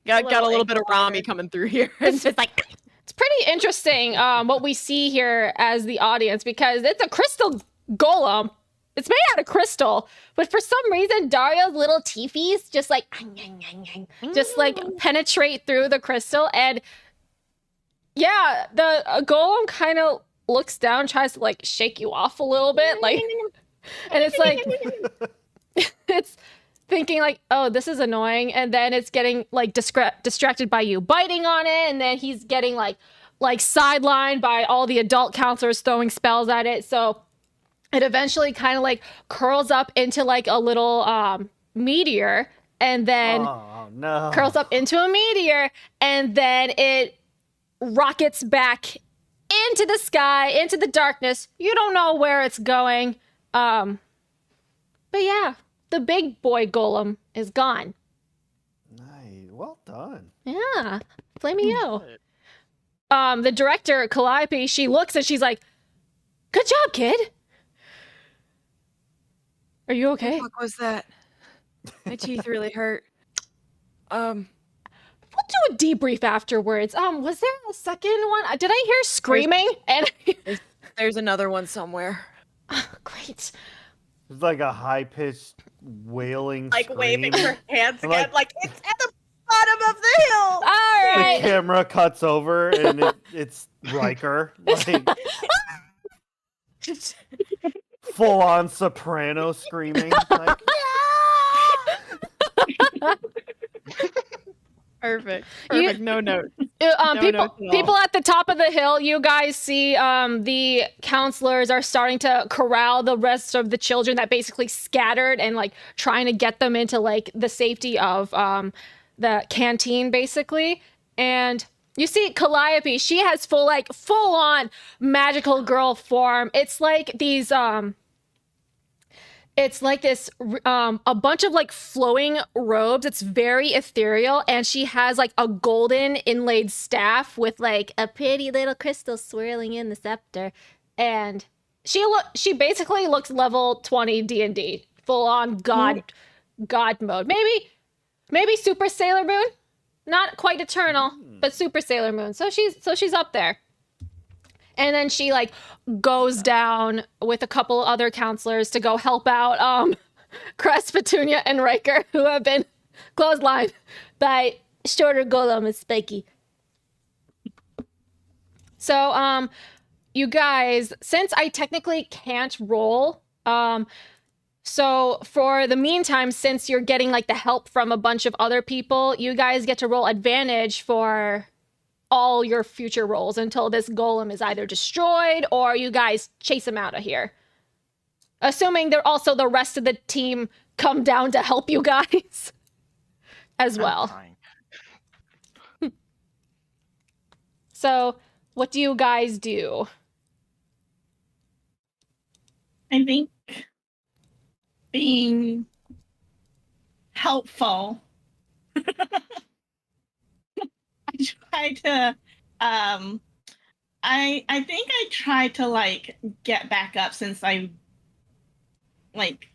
Got a little little bit of ankle Rami bird. coming through here. It's just like it's pretty interesting what we see here as the audience, because it's a crystal golem. It's made out of crystal, but for some reason Dario's little teefies just like just like penetrate through the crystal, and yeah, the golem kind of looks down, tries to like shake you off a little bit, like, and it's like it's thinking like, oh, this is annoying, and then it's getting like distracted by you biting on it, and then he's getting like sidelined by all the adult counselors throwing spells at it, so it eventually kind of like curls up into like a little meteor, and then Oh no. curls up into a meteor, and then it rockets back into the sky, into the darkness. You don't know where it's going. But yeah, the big boy golem is gone. Nice. Well done. Yeah, flamio. The director, Calliope, she looks and she's like, "Good job, kid. Are you okay?" What the fuck was that? My teeth really hurt. We'll do a debrief afterwards. Was there a second one? Did I hear screaming? And There's another one somewhere. great. There's like a high pitched wailing Like scream. waving her hands Like- again, like it's at the bottom of the hill. All The right. camera cuts over and it's Riker, like full on soprano screaming. Like, Perfect. You- Perfect. No note. People, notes at all. people at the top of the hill, you guys see the counselors are starting to corral the rest of the children that basically scattered and like trying to get them into like the safety of the canteen basically. And you see Calliope, she has full on magical girl form. It's like these it's like this a bunch of like flowing robes. It's very ethereal, and she has like a golden inlaid staff with like a pretty little crystal swirling in the scepter. And she basically looks level 20 D&D, full on god mode. Maybe Super Sailor Moon, not quite eternal, but Super Sailor Moon. So she's up there. And then she like goes down with a couple other counselors to go help out Crest, Petunia, and Riker, who have been clotheslined by Shorter Golem and Spiky. So you guys, since I technically can't roll, so for the meantime, since you're getting like the help from a bunch of other people, you guys get to roll advantage for all your future rolls until this golem is either destroyed or you guys chase him out of here. Assuming they're also the rest of the team come down to help you guys as I'm well. fine. So what do you guys do? I think being helpful. I try to I think I tried to like get back up since I like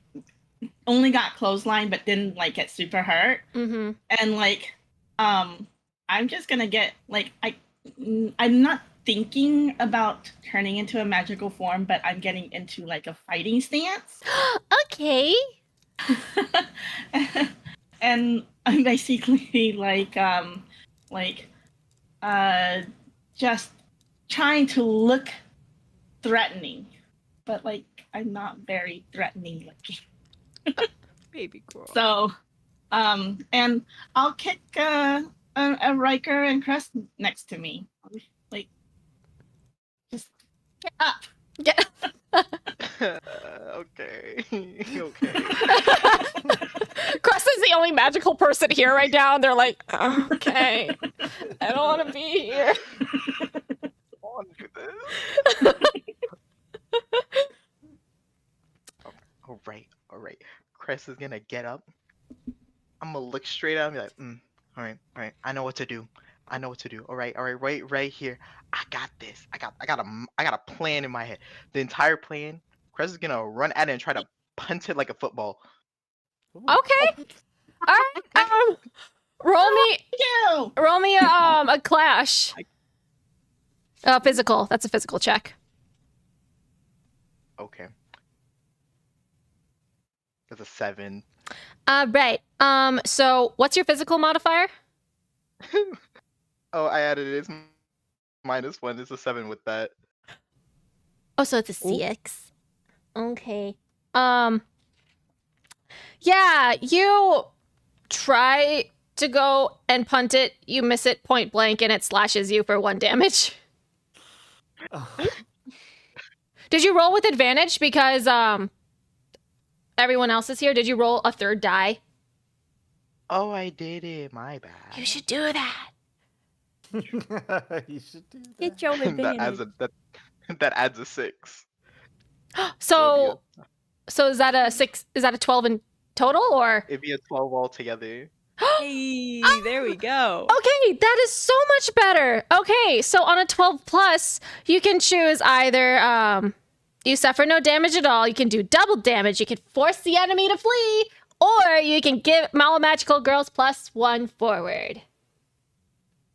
only got clothesline but didn't like get super hurt. Mm-hmm. And like I'm just gonna get like I'm not thinking about turning into a magical form, but I'm getting into like a fighting stance. Okay. And I'm basically just trying to look threatening, but like I'm not very threatening looking. Baby girl. So and I'll kick a Riker and Crest next to me. Like just get up. Yeah. Okay. Okay. Crest is the only magical person here right now, and they're like, okay, I don't want to be here. I want to do this. All right. Crest is gonna get up. I'm gonna look straight at him and be like, all right. I know what to do. All right, right here. I got this. I got a plan in my head. The entire plan. Crest is gonna run at it and try to punt it like a football. Okay. All right. Roll me a clash. Physical. That's a physical check. Okay. That's a 7. Right. So what's your physical modifier? Oh, I added it. It's -1. It's a 7 with that. Oh, so it's a CX. Okay. Yeah, you try to go and punt it, you miss it point blank, and it slashes you for 1 damage. Did you roll with advantage because everyone else is here? Did you roll a 3rd die? Oh, I did it. My bad. You should do that. You should do that. Get your that adds that adds a 6. So is that a 6? Is that a 12 in total, or? It'd be a 12 altogether. Hey, there we go. Okay, that is so much better. Okay, so on a 12 plus, you can choose either you suffer no damage at all, you can do double damage, you can force the enemy to flee, or you can give Magical Girls +1 forward.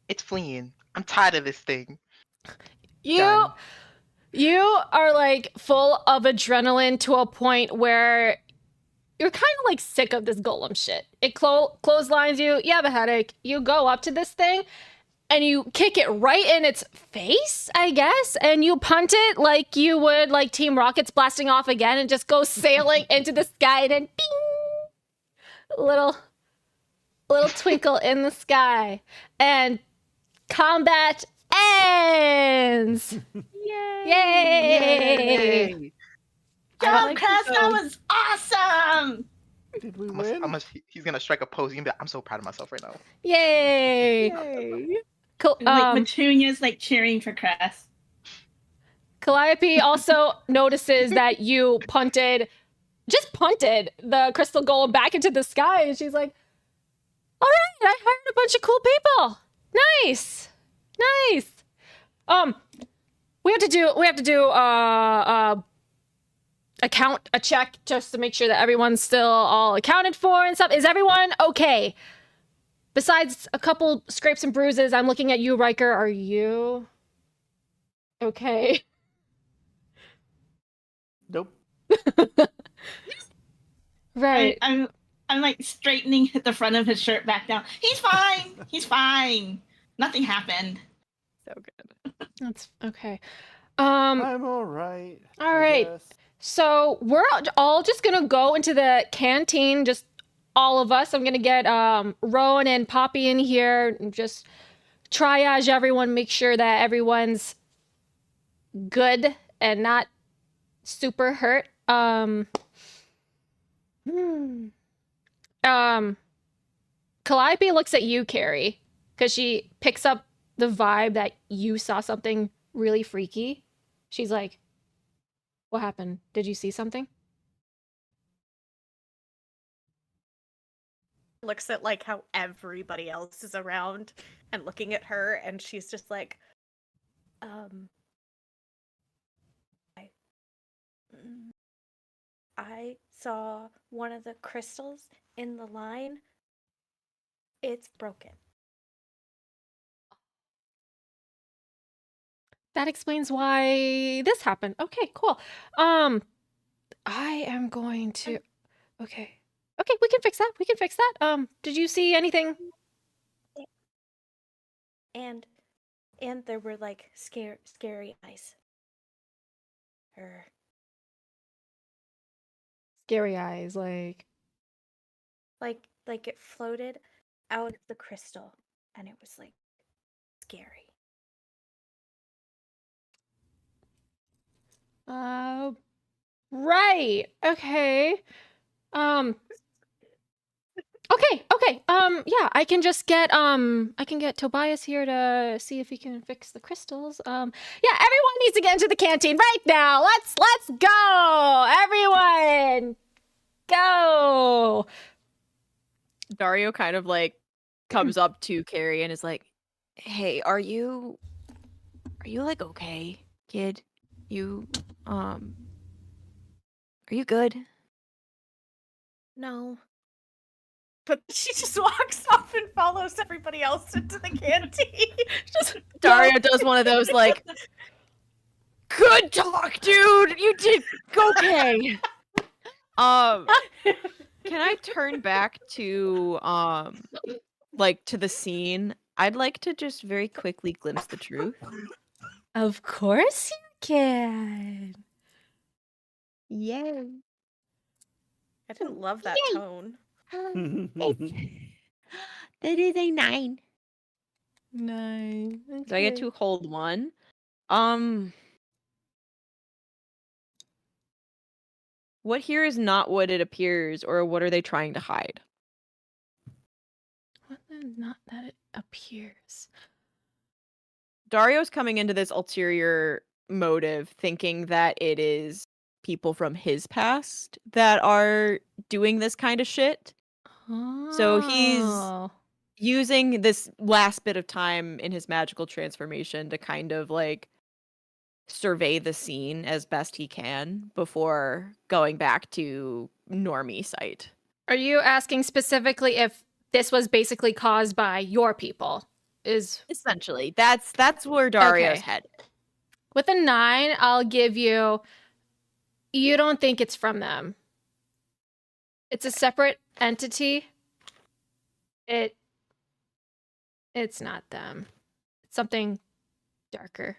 It's fleeing. I'm tired of this thing. You Done. You are like full of adrenaline to a point where you're kind of like sick of this golem shit. It clotheslines you. You have a headache. You go up to this thing and you kick it right in its face, I guess, and you punt it like you would like Team Rocket's blasting off again and just go sailing into the sky and then bing, little twinkle in the sky, and combat ends. Yay! Yay! Joe, Crest, that was awesome. Did we I'm win? he's gonna strike a pose. He's gonna be like, I'm so proud of myself right now. Yay! Yay! Cool. Like Petunia's like cheering for Crest. Calliope also notices that you just punted the crystal golem back into the sky, and she's like, "All right, I hired a bunch of cool people. Nice, nice. We have to do a check just to make sure that everyone's still all accounted for and stuff. Is everyone okay? Besides a couple scrapes and bruises, I'm looking at you, Riker. Are you okay?" Nope. Right. I'm like straightening the front of his shirt back down. He's fine. He's fine. Nothing happened. So good. That's okay. I'm all right. All I right. guess. So we're all just gonna go into the canteen, just all of us. I'm gonna get Rowan and Poppy in here and just triage everyone, make sure that everyone's good and not super hurt. Calliope looks at you, Carrie, because she picks up the vibe that you saw something really freaky. She's like, "What happened? Did you see something?" Looks at like how everybody else is around and looking at her, and she's just like, I saw one of the crystals in the line. It's broken. That explains why this happened. Okay, cool. I am going to. Okay, we can fix that. We can fix that. Did you see anything? And there were like scary eyes. Or Scary eyes, like. like it floated out of the crystal, and it was like scary. Right. Okay. Okay. Yeah, I can get Tobias here to see if he can fix the crystals. Yeah, everyone needs to get into the canteen right now. Let's go. Everyone. Go. Dario kind of like comes up to Carrie and is like, "Hey, are you like okay, kid? Are you good?" No. But she just walks off and follows everybody else into the canteen. Just Dario does one of those like, "Good talk, dude. You did okay." Can I turn back to like to the scene? I'd like to just very quickly glimpse the truth. Of course you can. Yay. I didn't love that tone. That is a 9. Nice. Do I get to hold one? What here is not what it appears, or what are they trying to hide? What the- Not that it appears. Dario's coming into this ulterior motive thinking that it is people from his past that are doing this kind of shit. So he's Oh. using this last bit of time in his magical transformation to kind of like survey the scene as best he can before going back to normie site. Are you asking specifically if this was basically caused by your people? Is Essentially, that's where Dario's Okay. headed. With a 9, I'll give you. You don't think it's from them. It's a separate entity. It's not them. It's something darker.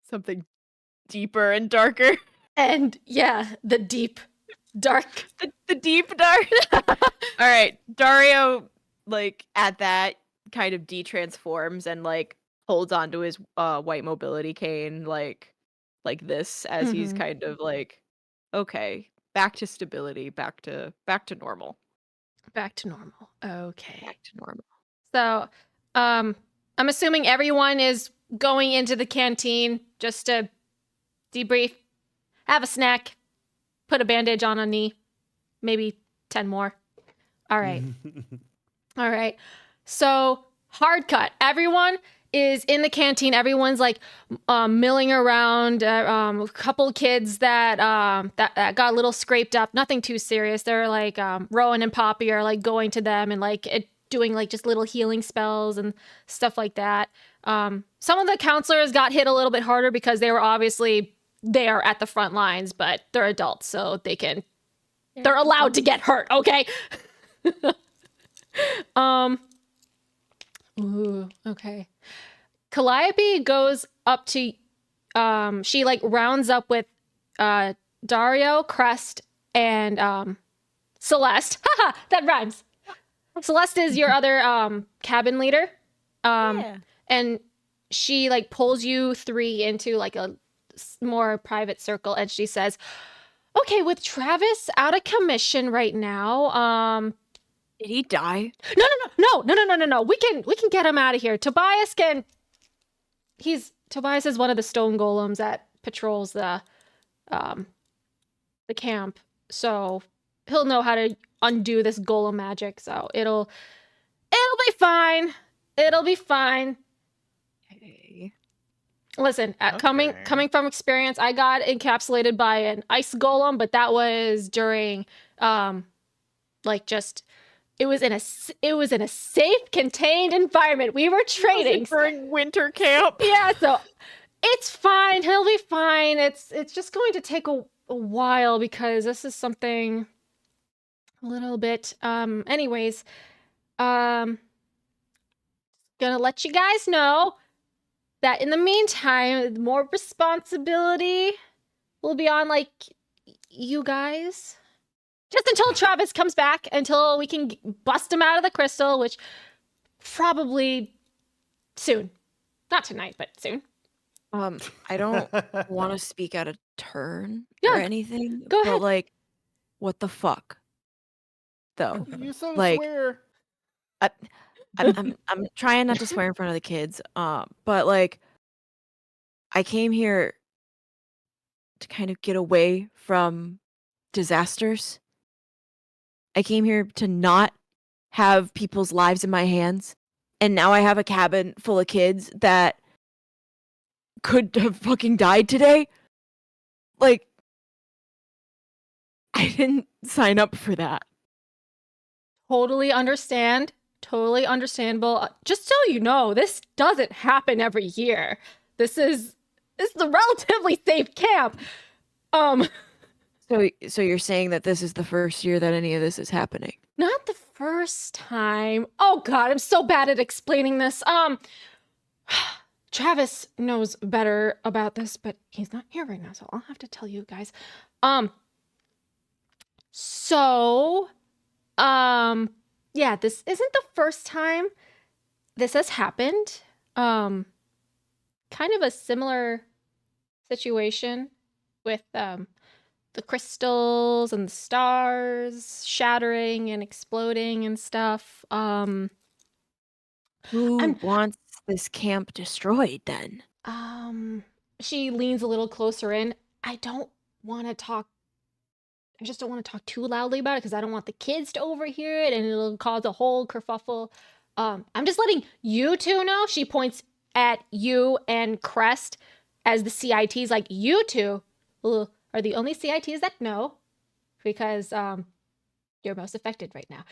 Something deeper and darker. And yeah, the deep dark. The deep dark. All right, Dario, like at that, kind of detransforms and like holds onto his white mobility cane, like this, as he's Mhm. kind of like, okay, back to stability, back to normal, Back to normal. Okay. back to normal. So, I'm assuming everyone is going into the canteen just to debrief, have a snack, put a bandage on a knee, maybe 10 more. All right. All right. So, hard cut. Everyone is in the canteen. Everyone's like milling around. A couple kids that that got a little scraped up. Nothing too serious. They're like Rowan and Poppy are like going to them and like doing like just little healing spells and stuff like that. Some of the counselors got hit a little bit harder because they were obviously there at the front lines, but they're adults, so they're allowed to get hurt. Okay. Ooh, okay. Calliope goes up to she like rounds up with Dario, Crest, and Celeste. Haha, that rhymes. Celeste is your other cabin leader. Yeah. And she like pulls you 3 into like a more private circle and she says, "Okay, with Travis out of commission right now, Did he die? No. We can get him out of here. Tobias is one of the stone golems that patrols the camp. So he'll know how to undo this golem magic. So it'll be fine. It'll be fine. Okay. Listen, Okay. coming from experience, I got encapsulated by an ice golem, but that was during like just it was in a safe, contained environment. We were training During winter camp. Yeah, so it's fine. He'll be fine. It's just going to take a while because this is something a little bit anyways, gonna let you guys know that in the meantime, more responsibility will be on like you guys. Just until Travis comes back, until we can bust him out of the crystal, which probably soon. Not tonight, but soon. I don't want to speak out of turn Yeah, or anything. go but ahead. like, what the fuck? Though. You so Like- swear. I'm trying not to swear in front of the kids. But like, I came here to kind of get away from disasters. I came here to not have people's lives in my hands. And now I have a cabin full of kids that could have fucking died today. Like, I didn't sign up for that. Totally understand. Totally understandable. Just so you know, this doesn't happen every year. This is a relatively safe camp. So you're saying that this is the first year that any of this is happening? Not the first time. Oh god, I'm so bad at explaining this. Travis knows better about this, but he's not here right now, so I'll have to tell you guys. Yeah, this isn't the first time this has happened. Kind of a similar situation with the crystals and the stars shattering and exploding and stuff. Who I'm- wants this camp destroyed then? She leans a little closer in. I just don't want to talk too loudly about it because I don't want the kids to overhear it and it'll cause a whole kerfuffle. I'm just letting you two know. She points at you and Crest as the CITs, like you two are the only CITs that know because you're most affected right now.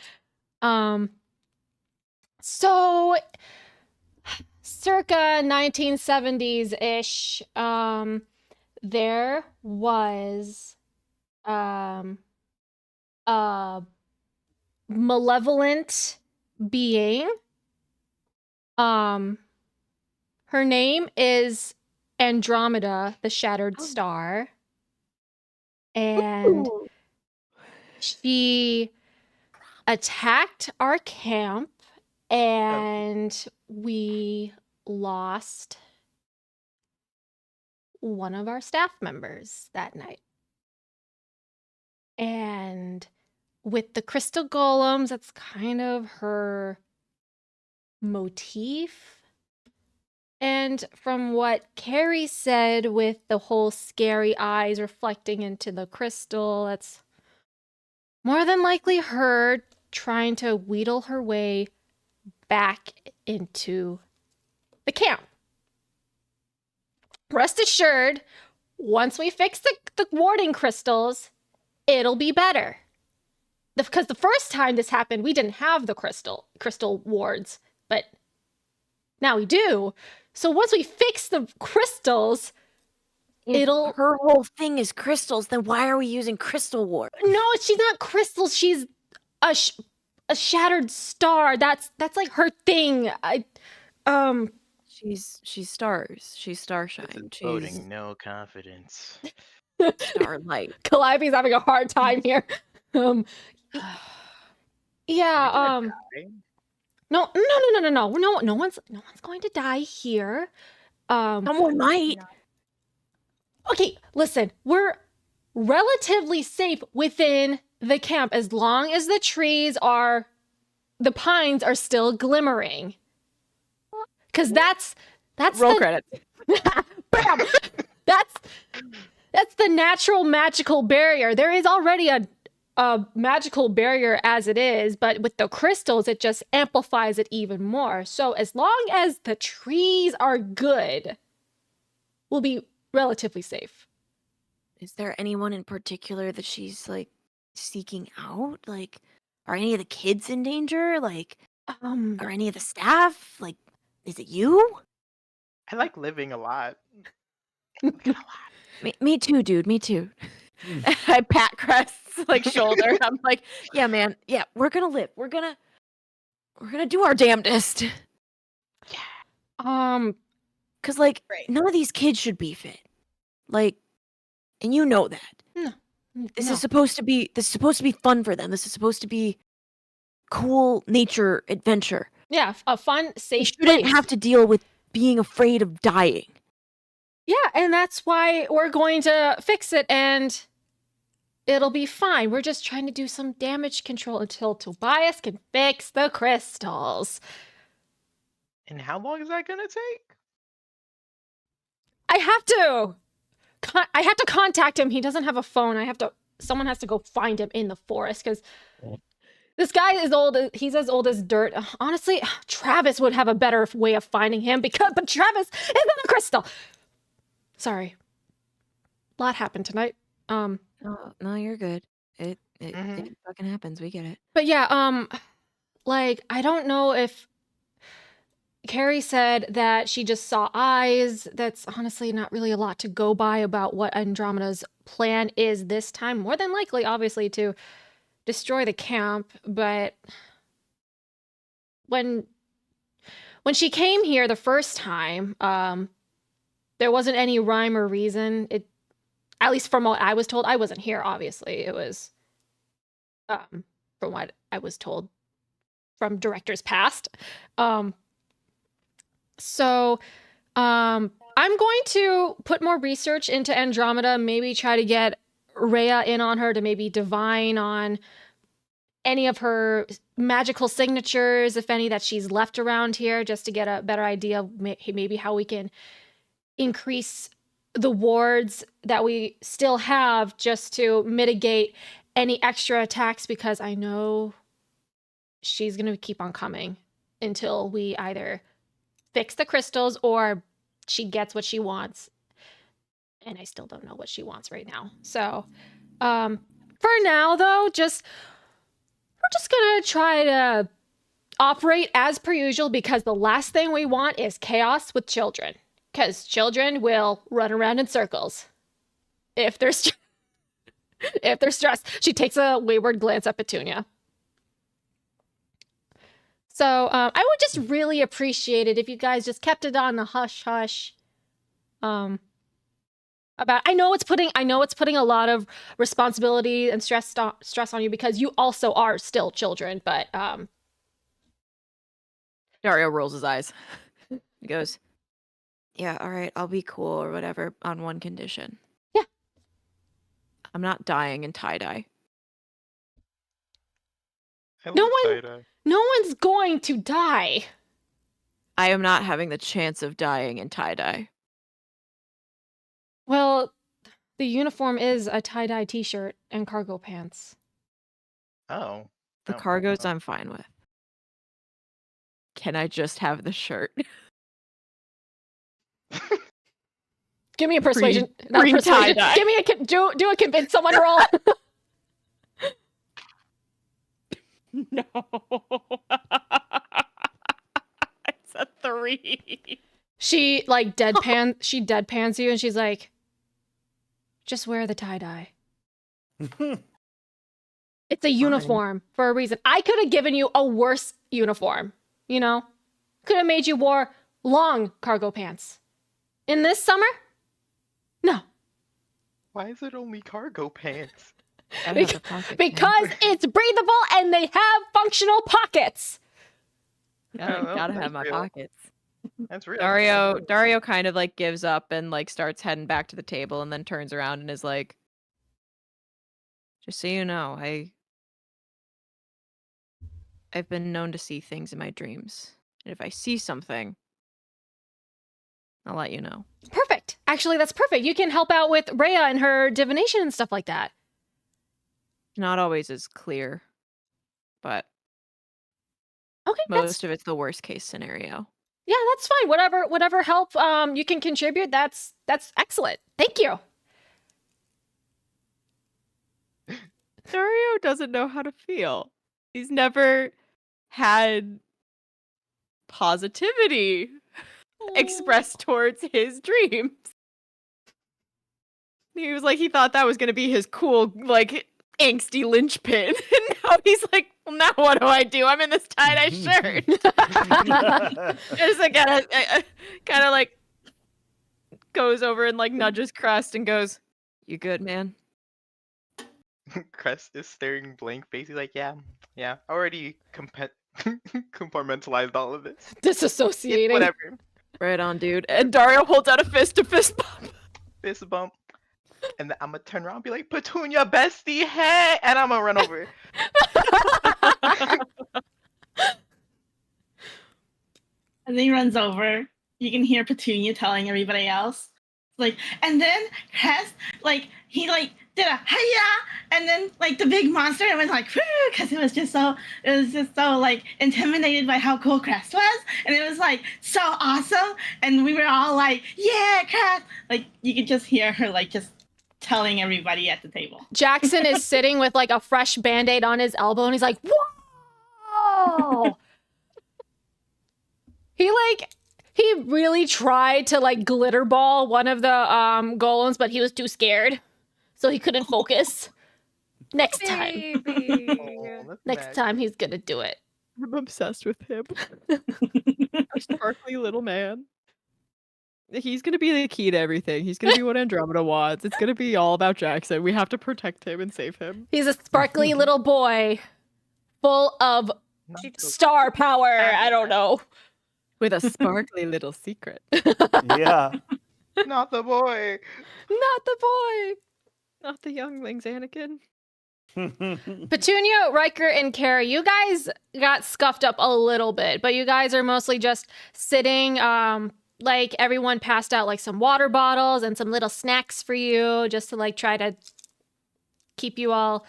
So circa 1970s ish, there was a malevolent being. Her name is Andromeda, the Shattered Star. And she attacked our camp, and we lost one of our staff members that night. And with the crystal golems, that's kind of her motif. And from what Carrie said with the whole scary eyes reflecting into the crystal, that's more than likely her trying to wheedle her way back into the camp. Rest assured, once we fix the warding crystals, it'll be better. Because the first time this happened, we didn't have the crystal wards, but now we do. So once we fix the crystals, it'll... Her whole thing is crystals, then why are we using crystal ward? No, she's not crystals. She's a shattered star. That's like her thing. She's stars. She's starshine. She's Voting no confidence. starlight. Calliope's having a hard time here. Yeah, no, no one's going to die here. Someone might. Okay, listen, we're relatively safe within the camp as long as the pines are still glimmering. Because that's Roll credits. Bam! That's the natural magical barrier. There is already a magical barrier as it is, but with the crystals, it just amplifies it even more. So as long as the trees are good, we'll be relatively safe. Is there anyone in particular that she's like seeking out? Like, are any of the kids in danger? Like, are any of the staff? Like, is it you? I like living a lot. Me too, dude. Me too. I pat Crest's like shoulder. I'm like, yeah, man. Yeah, we're gonna live. We're gonna do our damnedest. Cause like none of these kids should be fit. Like, and you know that. No. This is supposed to be fun for them. This is supposed to be cool nature adventure. Yeah, a fun, They safe shouldn't place. have to deal with being afraid of dying. Yeah, and that's why we're going to fix it, and it'll be fine. We're just trying to do some damage control until Tobias can fix the crystals. And how long is that gonna take? I have to contact him. He doesn't have a phone. Someone has to go find him in the forest, because this guy is old. He's as old as dirt. Honestly, Travis would have a better way of finding him, but Travis is in the crystal. Sorry. A lot happened tonight. No, you're good. It fucking happens. We get it. But yeah, like, I don't know if Carrie said that she just saw eyes. That's honestly not really a lot to go by about what Andromeda's plan is this time. More than likely, obviously, to destroy the camp. But when she came here the first time, there wasn't any rhyme or reason. At least from what I was told. I wasn't here, obviously. It was from what I was told from directors past. So I'm going to put more research into Andromeda, maybe try to get Rhea in on her to maybe divine on any of her magical signatures, if any, that she's left around here, just to get a better idea of maybe how we can increase the wards that we still have, just to mitigate any extra attacks, because I know she's going to keep on coming until we either fix the crystals or she gets what she wants. And I still don't know what she wants right now. So for now, though, we're just gonna try to operate as per usual because the last thing we want is chaos with children. Because children will run around in circles if they're if they're stressed. She takes a wayward glance at Petunia. So I would just really appreciate it if you guys just kept it on the hush hush. About I know it's putting a lot of responsibility and stress on you because you also are still children, but Dario rolls his eyes. He goes, Yeah, all right, I'll be cool or whatever on one condition. Yeah. I'm not dying in tie-dye. No one's going to die. I am not having the chance of dying in tie-dye. Well, the uniform is a tie-dye t-shirt and cargo pants. Oh. The cargos I'm fine with. Can I just have the shirt? Give me a persuasion. Not green persuasion. tie-dye. Give me do a convince someone roll. No. It's a 3. She like deadpans you and she's like, just wear the tie-dye. It's a uniform for a reason. I could have given you a worse uniform, you know? Could have made you wear long cargo pants. In this summer? No. Why is it only cargo pants? Because it's breathable and they have functional pockets. Gotta have my pockets. That's real. Dario kind of like gives up and like starts heading back to the table and then turns around and is like, just so you know, I've been known to see things in my dreams. And if I see something, I'll let you know. Perfect. Actually, that's perfect. You can help out with Rhea and her divination and stuff like that. Not always as clear, but Okay, most of it's the worst case scenario. Yeah, that's fine. Whatever help you can contribute, that's excellent. Thank you. Dario doesn't know how to feel. He's never had positivity expressed towards his dreams. He was like, he thought that was going to be his cool, like, angsty linchpin. And now he's like, well, now what do I do? I'm in this tie-dye shirt. Just like, kind of like goes over and like nudges Crest and goes, you good, man? Crest is staring blank face. He's like, yeah, I already compartmentalized all of this. Disassociating. Whatever. Right on, dude. And Dario holds out a fist to fist bump. Fist bump. And then I'm gonna turn around and be like, Petunia, bestie, hey! And I'm gonna run over. And then he runs over. You can hear Petunia telling everybody else. Like, and then Crest, like, he like did a hiya, and then like the big monster and was like, because it was just so like intimidated by how cool Crest was, and it was like so awesome, and we were all like, yeah, Crest. Like you could just hear her like just telling everybody at the table. Jackson is sitting with like a fresh band-aid on his elbow and he's like, whoa! He really tried to like glitter ball one of the golems, but he was too scared. So he couldn't focus. Next time. Next time he's gonna do it. I'm obsessed with him. Our sparkly little man. He's gonna be the key to everything. He's gonna be what Andromeda wants. It's gonna be all about Jackson. We have to protect him and save him. He's a sparkly little boy full of star power. I don't know. With a sparkly little secret. Yeah. Not the boy. Not the boy. Not the younglings, Anakin. Petunia, Riker, and Kara, you guys got scuffed up a little bit, but you guys are mostly just sitting, like everyone passed out like some water bottles and some little snacks for you just to like try to keep you all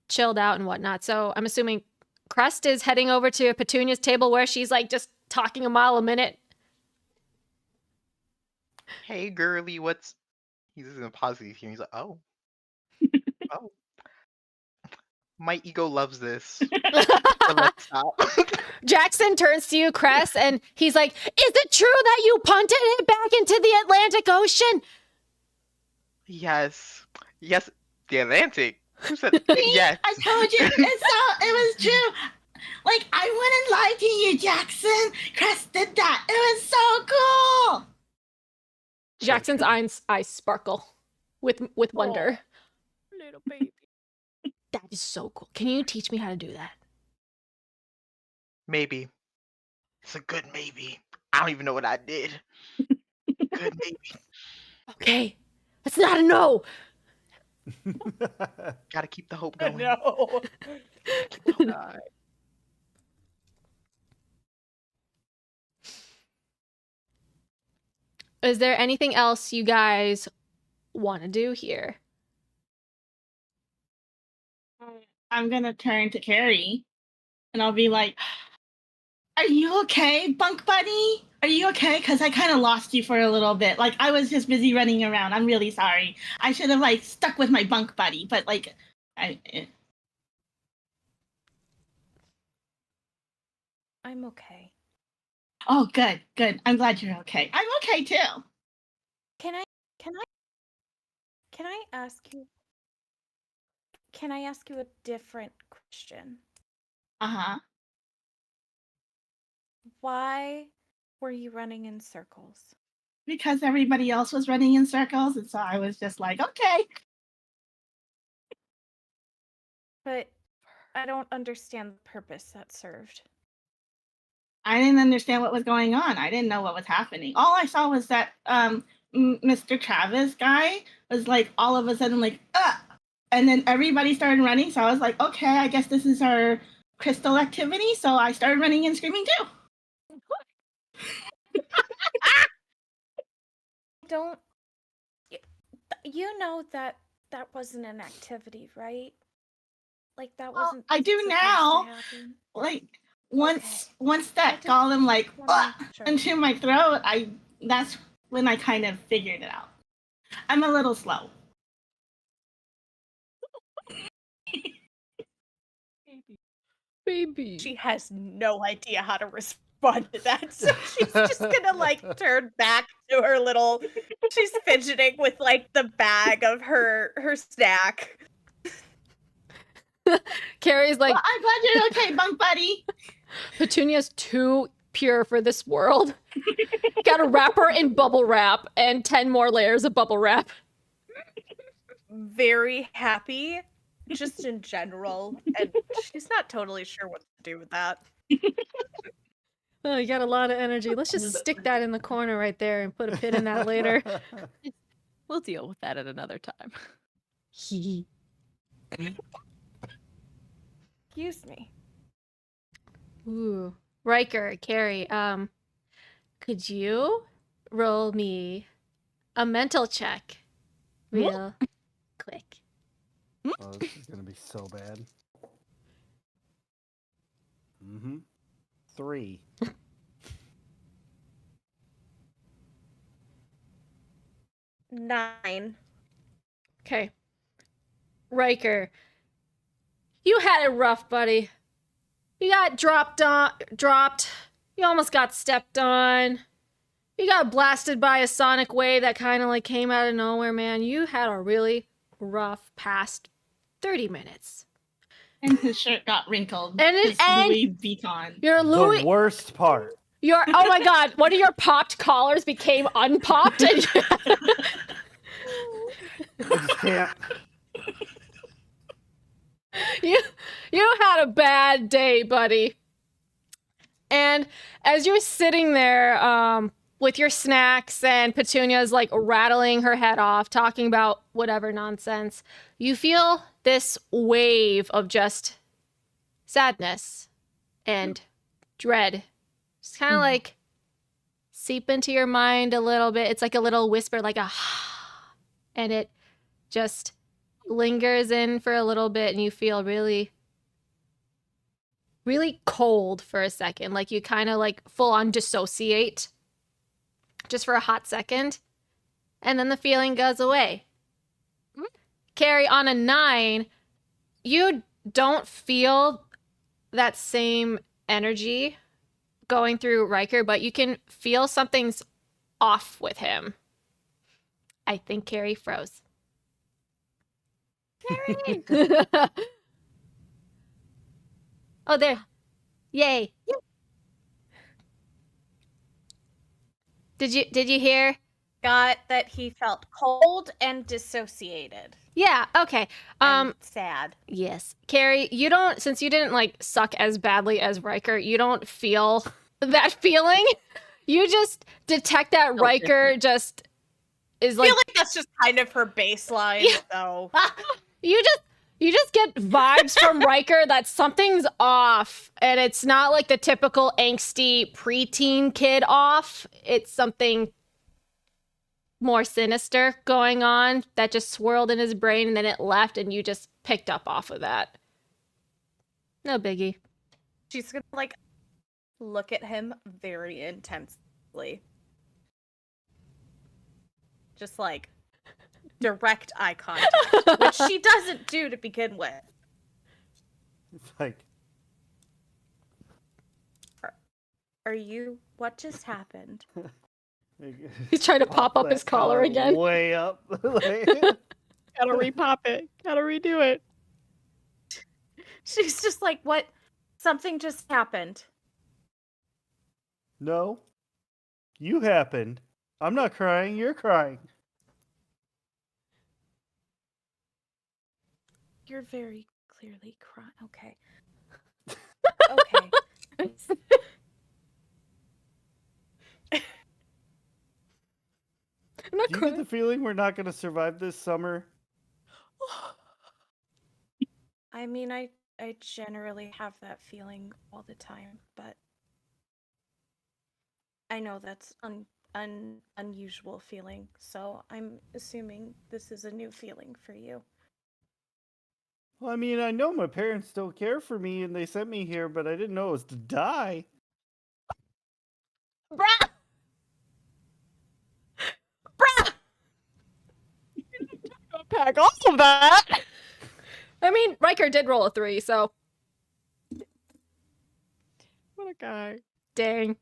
chilled out and whatnot. So I'm assuming Crest is heading over to Petunia's table where she's like just talking a mile a minute. Hey, girly, what's... He's just gonna pause here. He's like, oh. Oh. My ego loves this. But let's stop. Jackson turns to you, Cress, and he's like, "Is it true that you punted it back into the Atlantic Ocean?" Yes. Yes. The Atlantic. Who said yes? I told you, it was true. Like, I wouldn't lie to you, Jackson. Cress did that. It was so cool. Jackson's eyes sparkle with wonder. Little baby. That is so cool. Can you teach me how to do that? Maybe. It's a good maybe. I don't even know what I did. Good maybe. Okay. That's not a no. Gotta keep the hope going. No. Is there anything else you guys want to do here? I'm gonna turn to Carrie, and I'll be like, "Are you okay, bunk buddy? Are you okay? Because I kind of lost you for a little bit. Like, I was just busy running around. I'm really sorry. I should have like stuck with my bunk buddy, but like, I'm okay. Oh, good. I'm glad you're okay. I'm okay too. Can I ask you? Can I ask you a different question? Uh-huh. Why were you running in circles? Because everybody else was running in circles, and so I was just like, okay. But I don't understand the purpose that served. I didn't understand what was going on. I didn't know what was happening. All I saw was that Mr. Travis guy was like all of a sudden like, and then everybody started running. So I was like, okay, I guess this is our crystal activity. So I started running and screaming too. Don't you know that wasn't an activity, right? Like that Well, wasn't. I do supposed to now. happen. Like once that just golem like wanna make sure. into my throat, that's when I kind of figured it out. I'm a little slow. Baby. She has no idea how to respond to that, so she's just gonna like turn back to her little. She's fidgeting with like the bag of her snack. Carrie's like, Well, I'm glad you're okay, bunk buddy. Petunia's too pure for this world. Gotta wrap her in bubble wrap and 10 more layers of bubble wrap. Very happy, just in general, and she's not totally sure what to do with that. Oh, you got a lot of energy. Let's just stick that in the corner right there and put a pin in that later. We'll deal with that at another time. Excuse me. Ooh. Riker, Carrie, could you roll me a mental check real quick? Oh, this is gonna be so bad. 3. 9. Okay. Riker, you had it rough, buddy. You got dropped. You almost got stepped on. You got blasted by a sonic wave that kind of like came out of nowhere, man. You had a really rough past 30 minutes. And his shirt got wrinkled. And his Louis Vuitton. Your Louis. The worst part. Your oh my god! One of your popped collars became unpopped, and I just can't. you had a bad day, buddy. And as you're sitting there, with your snacks and Petunia's like rattling her head off, talking about whatever nonsense, you feel this wave of just sadness and dread. Just kind of like seep into your mind a little bit. It's like a little whisper, like a and it just lingers in for a little bit, and you feel really, really cold for a second. Like you kind of like full on dissociate just for a hot second, and then the feeling goes away. Carrie, on a 9, you don't feel that same energy going through Riker, but you can feel something's off with him. I think Carrie froze. Carrie! Oh, there. Yay. Did you hear? Got that he felt cold and dissociated. Yeah, okay. And sad. Yes. Carrie, you don't, since you didn't like suck as badly as Riker, you don't feel that feeling. You just detect that Riker just is I like, feel like that's just kind of her baseline, though. you just get vibes from Riker that something's off, and it's not like the typical angsty preteen kid off. It's something more sinister going on that just swirled in his brain and then it left and you just picked up off of that. No biggie. She's gonna like look at him very intensely. Just like direct eye contact, which she doesn't do to begin with. It's like, Are you? What just happened? He's trying to pop up his that collar again. Way up. Like, Gotta repop it. Gotta redo it. She's just like, what? Something just happened. no. You happened. I'm not crying. You're crying. You're very clearly crying. Okay. Okay. I'm not Do you crying. get the feeling we're not going to survive this summer? I mean, I generally have that feeling all the time, but I know that's unusual feeling, so I'm assuming this is a new feeling for you. Well, I mean, I know my parents still care for me and they sent me here, but I didn't know it was to die. Bruh! Bruh! Pack all of that. I mean, Riker did roll a 3, so What a guy. dang.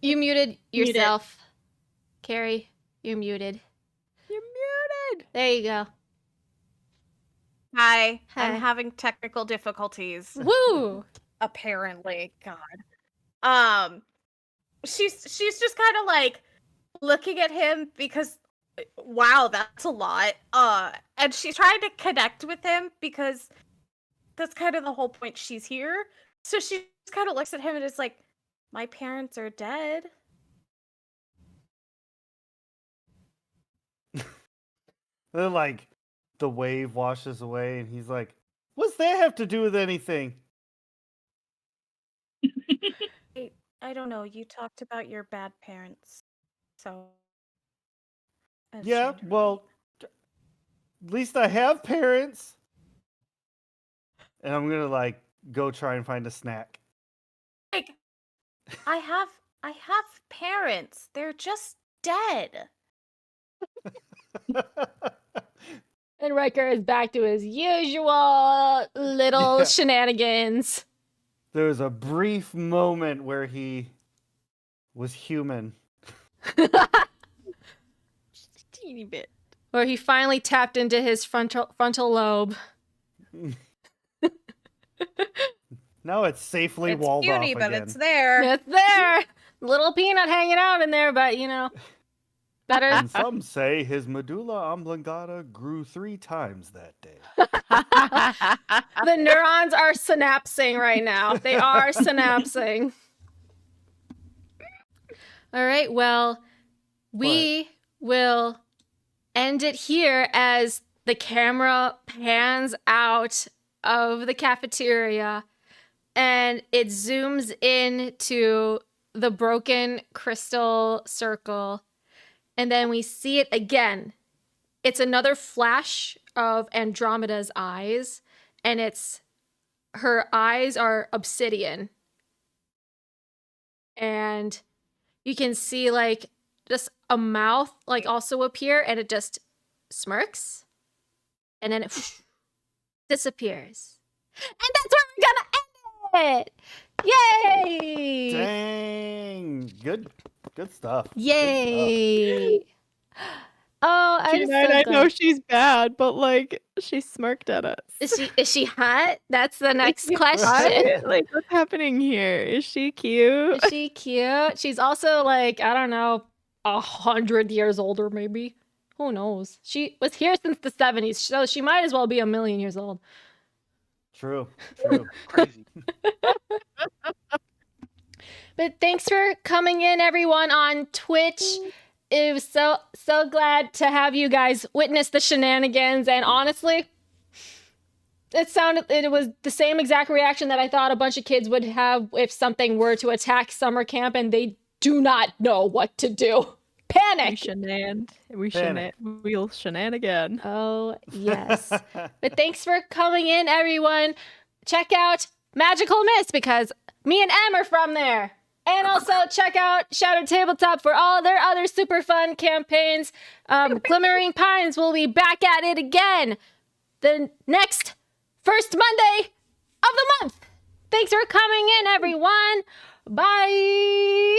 You muted yourself. Carrie, you're muted. You're muted. There you go. Hi, Hi. I'm having technical difficulties. Woo! Apparently, God. She's just kind of like looking at him because wow, that's a lot. And she's trying to connect with him because that's kind of the whole point. She's here. So she just kind of looks at him and is like, my parents are dead. Then, like, the wave washes away and he's like, what's that have to do with anything? I don't know. You talked about your bad parents. So as Yeah, generally- well, at least I have parents. And I'm going to, like, go try and find a snack. like I have parents. They're just dead. And Riker is back to his usual little Yeah. shenanigans. There was a brief moment where he was human. Just a teeny bit. Where he finally tapped into his frontal lobe. Now it's safely It's walled puny, off but again. it's there. It's there. Little peanut hanging out in there, but you know, better. And some say his medulla oblongata grew 3 times that day. The neurons are synapsing right now. They are synapsing. All right, well, we will end it here as the camera pans out of the cafeteria and it zooms in to the broken crystal circle. And then we see it again. It's another flash of Andromeda's eyes, and her eyes are obsidian. And you can see like just a mouth like also appear, and it just smirks. and then it disappears. And that's where we're gonna end it! Yay! Dang. Good stuff. Yay! Oh, I'm so I know glad. she's bad, but like she smirked at us. Is she hot? That's the next Is she question. hot? Like, what's happening here? Is she cute? Is she cute? She's also like, I don't know, 100 years older, maybe. Who knows? She was here since the 70s, so she might as well be 1,000,000 years old. True. Crazy. But thanks for coming in, everyone, on Twitch. It was so glad to have you guys witness the shenanigans, and honestly, it was the same exact reaction that I thought a bunch of kids would have if something were to attack summer camp and they do not know what to do. Panic. We'll shenan again. Oh, yes. But thanks for coming in, everyone. Check out Magical Mist because me and Em are from there. And also check out Shattered Tabletop for all their other super fun campaigns. Glimmering Pines will be back at it again the next first Monday of the month. Thanks for coming in, everyone. Bye.